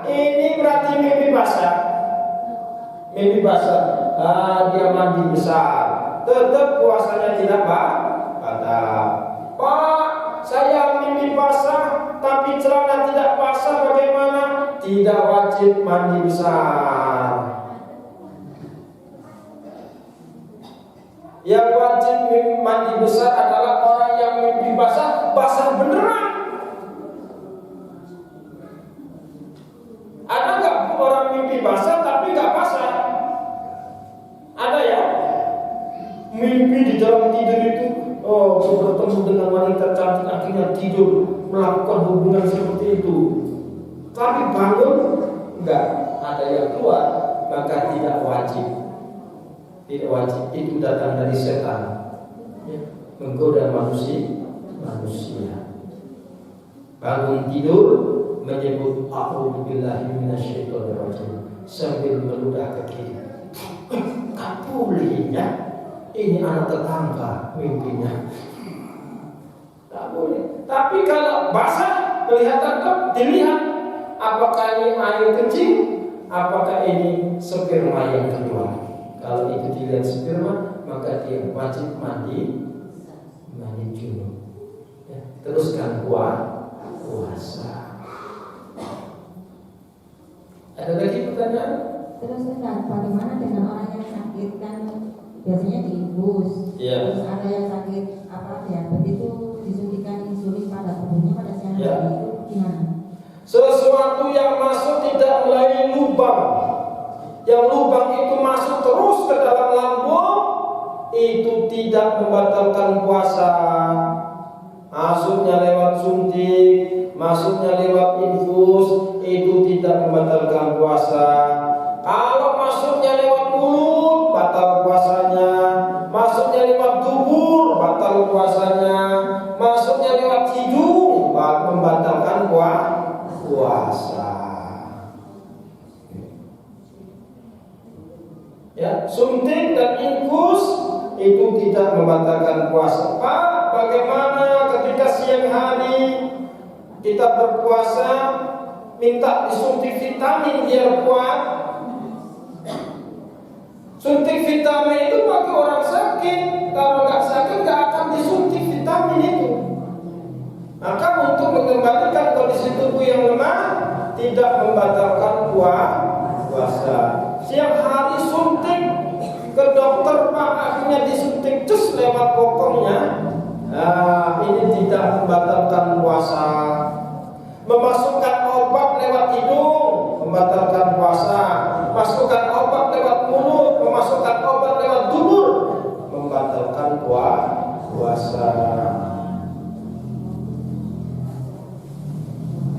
Ini berarti mimpi basah. Mimpi basah. Dia mandi besar. Tetap puasanya tidak batal. Pak, saya mimpi basah tapi celana tidak basah, bagaimana? Tidak wajib mandi besar. Yang wajib mandi besar adalah orang yang mimpi basah beneran. Ada nggak orang mimpi basah tapi nggak basah? Ada ya? Mimpi di dalam tidur itu, bertemu dengan wanita cantik, akhirnya tidur melakukan hubungan seperti itu. Tapi bangun nggak ada yang keluar, maka tidak wajib. Tidak wajib, itu datang dari setan, menggoda manusia. Bangun tidur menyebut a'udzubillahi minasyaitonirrajim sambil meludah ke kiri. Kapulinya, ini anak tetangga mimpinya. Tak boleh. Tapi kalau basah kelihatan kok, dilihat apakah ini air kencing, apakah ini sperma yang keluar. Kalau itu dilihat sperma, maka dia wajib mandi junub. Ya, teruskan puasa. Ada lagi pertanyaan?
Terus Ustaz, bagaimana dengan orang yang sakit, kan biasanya diinfus, terus ada yang sakit diabetes itu disuntikan insulin pada tubuhnya pada siang hari, itu gimana?
Sesuatu yang masuk tidak melalui lubang, yang lubang itu masuk terus ke dalam lambung, itu tidak membatalkan puasa. Masuknya lewat suntik, masuknya lewat infus, itu tidak membatalkan puasa. Kalau masuknya lewat mulut, batal puasanya. Masuknya lewat dubur, batal puasanya. Masuknya lewat hidung, membatalkan puasa. Ya, suntik dan infus itu tidak membatalkan puasa. Pak, bagaimana ketika siang hari kita berpuasa, minta disuntik vitamin biar kuat? Suntik vitamin itu bagi orang sakit. Kalau nggak sakit nggak akan disuntik vitamin itu. Maka untuk mengembalikan kondisi tubuh yang lemah, tidak membatalkan puasa. Siang hari suntik ke dokter, Pak, akhirnya disuntik cus lewat bokongnya. Nah, ini tidak membatalkan puasa. Memasukkan obat lewat hidung membatalkan puasa. Masukkan obat lewat mulut, memasukkan obat lewat dubur membatalkan puasa.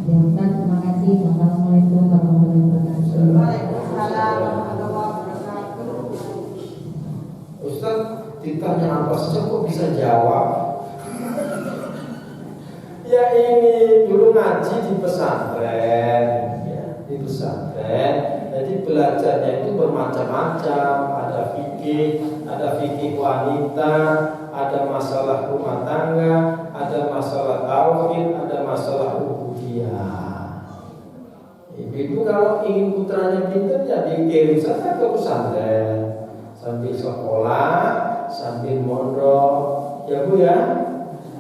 Ya Ustaz, terima kasih. Assalamualaikum warahmatullahi wabarakatuh.
Waalaikumsalam warahmatullahi wabarakatuh.
Ustaz ditanya apa saja kok bisa jawab? Ya ini dulu ngaji di pesantren, ya, di pesantren. Jadi belajarnya itu bermacam-macam. Ada fikih wanita, ada masalah rumah tangga, ada masalah tauhid, ada masalah ubudiyah. Ibu kalau ingin putranya pintar ya dikirim saja ke pesantren, sambil sekolah, sambil mondok, ya Bu ya,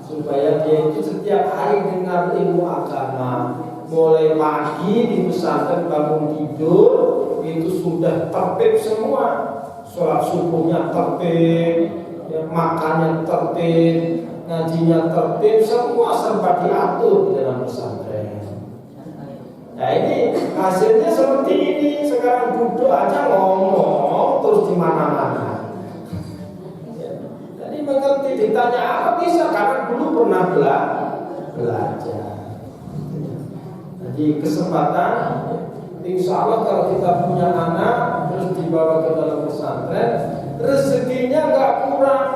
supaya dia itu setiap hari dengar ilmu agama. Mulai pagi di pesantren bangun tidur itu sudah tertib semua, sholat subuhnya tertib, ya, makannya tertib, ngajinya tertib, semua serba diatur di dalam pesantren. Nah ini hasilnya seperti ini. Sekarang duduk aja ngomong terus di mana-mana. Jadi mengerti, ditanya apa bisa, karena dulu pernah belajar. Jadi kesempatan, insya Allah kalau kita punya anak terus dibawa ke dalam pesantren, rezekinya nggak kurang.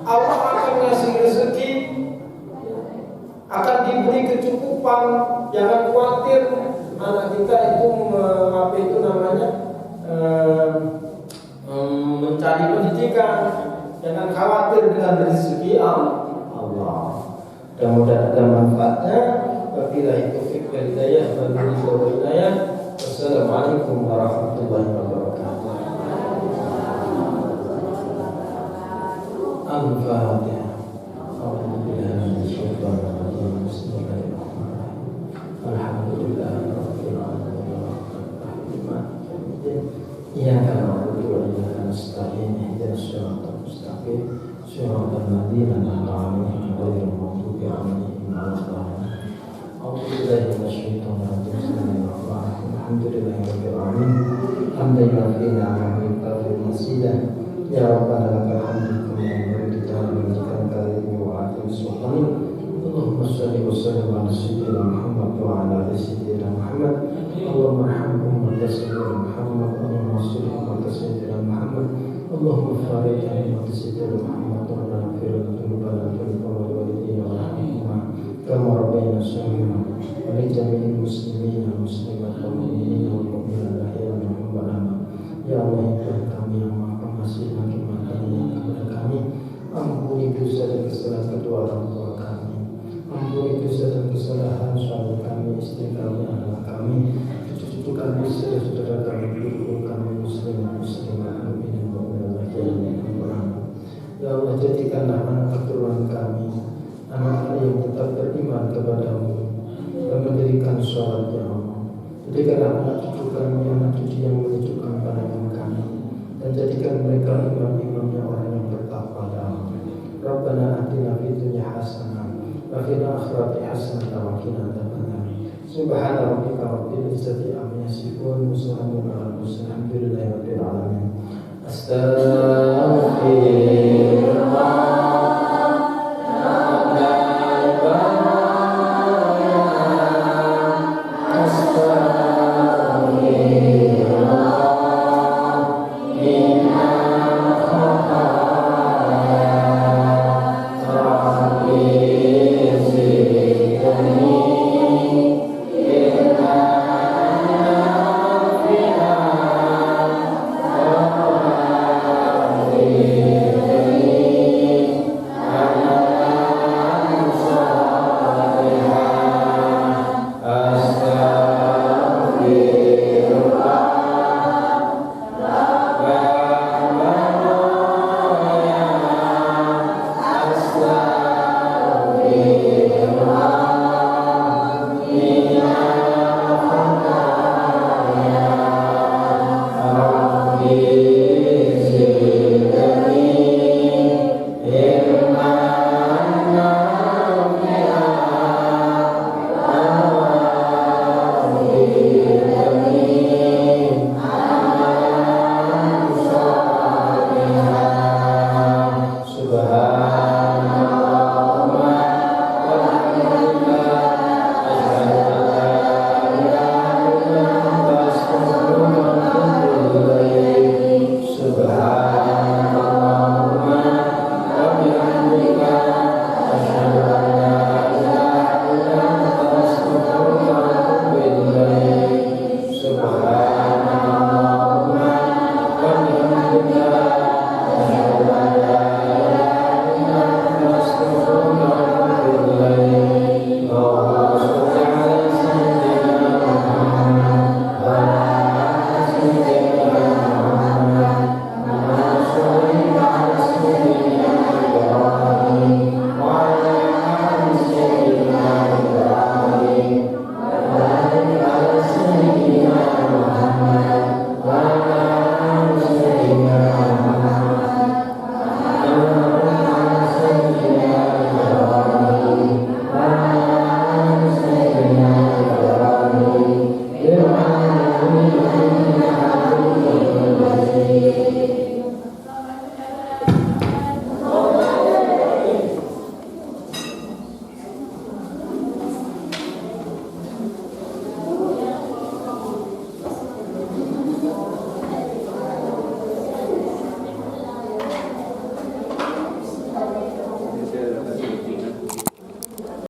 Allah akan ngasih rezeki, akan diberi kecukupan. Jangan khawatir anak kita itu apa itu namanya mencari pendidikan. Jangan khawatir dengan rezeki Allah. Mudah-mudahan ada manfaatnya. Wabillahi taufiq wal hidayah. Wassalamualaikum warahmatullahi wabarakatuh. Al-Fatihah. Iyyaka na'budu wa iyyaka nasta'in. Ihdinas siratal mustaqim. Siratal ladzina an'amta 'alaihim ghairil maghdubi 'alaihim waladdallin. A'udzu billahi minasyaitonir rajim. Bismillahirrahmanirrahim. Alhamdulillahi rabbil alamin. Hamdan yu'afina wa yukafi masidah. Ya Rabbana lakal hamdu kama yanbaghi li jalali karimi wa 'azimi sultanik. Allahumma shalli wa sallim ala sayyidina Muhammad wa ala ali sayyidina Muhammad. Allahumma arham ummat sayyidina Muhammad. Allahumma shalli ummat sayyidina Muhammad. Allahumma farij ummat sayyidina Muhammad wa la fir dzunubana wa walidina wa rahmahuma kama rabbayana shaghira. Wa li jami'il muslimin wal muslimat wal mu'minin wal mu'minat ahya'a minhum wa amwat. Ya Allah, Tuhan kami yang Maha Pengasih lagi Maha Penyayang kepada kami, ampuni dosa dan kesalahan kedua orang tua kami, ampuni dosa dan kesalahan suami kami, istri kami, anak kami, cucu-cucu kami, saudara kami, guru kami, muslimat mukminin mukminat yang beriman. Ya Allah, jadikanlah anak keturunan kami anak-anak yang tetap beriman kepadamu dan mendirikan sholat, ya Allah. Jadikanlah anak cucu kami anak cucu yang menunjukkan pandangan kami, dan jadikan mereka imam-imamnya orang yang bertakwa, ya Allah. Rabbana atina fid dunya hasanah wa fil akhirati hasanah wa qina adzabannar. Subhana rabbika rabbil izzati amma yasifun wa salamun alal mursalin. Alhamdulillahi rabbil alamin. Astaghfirullah.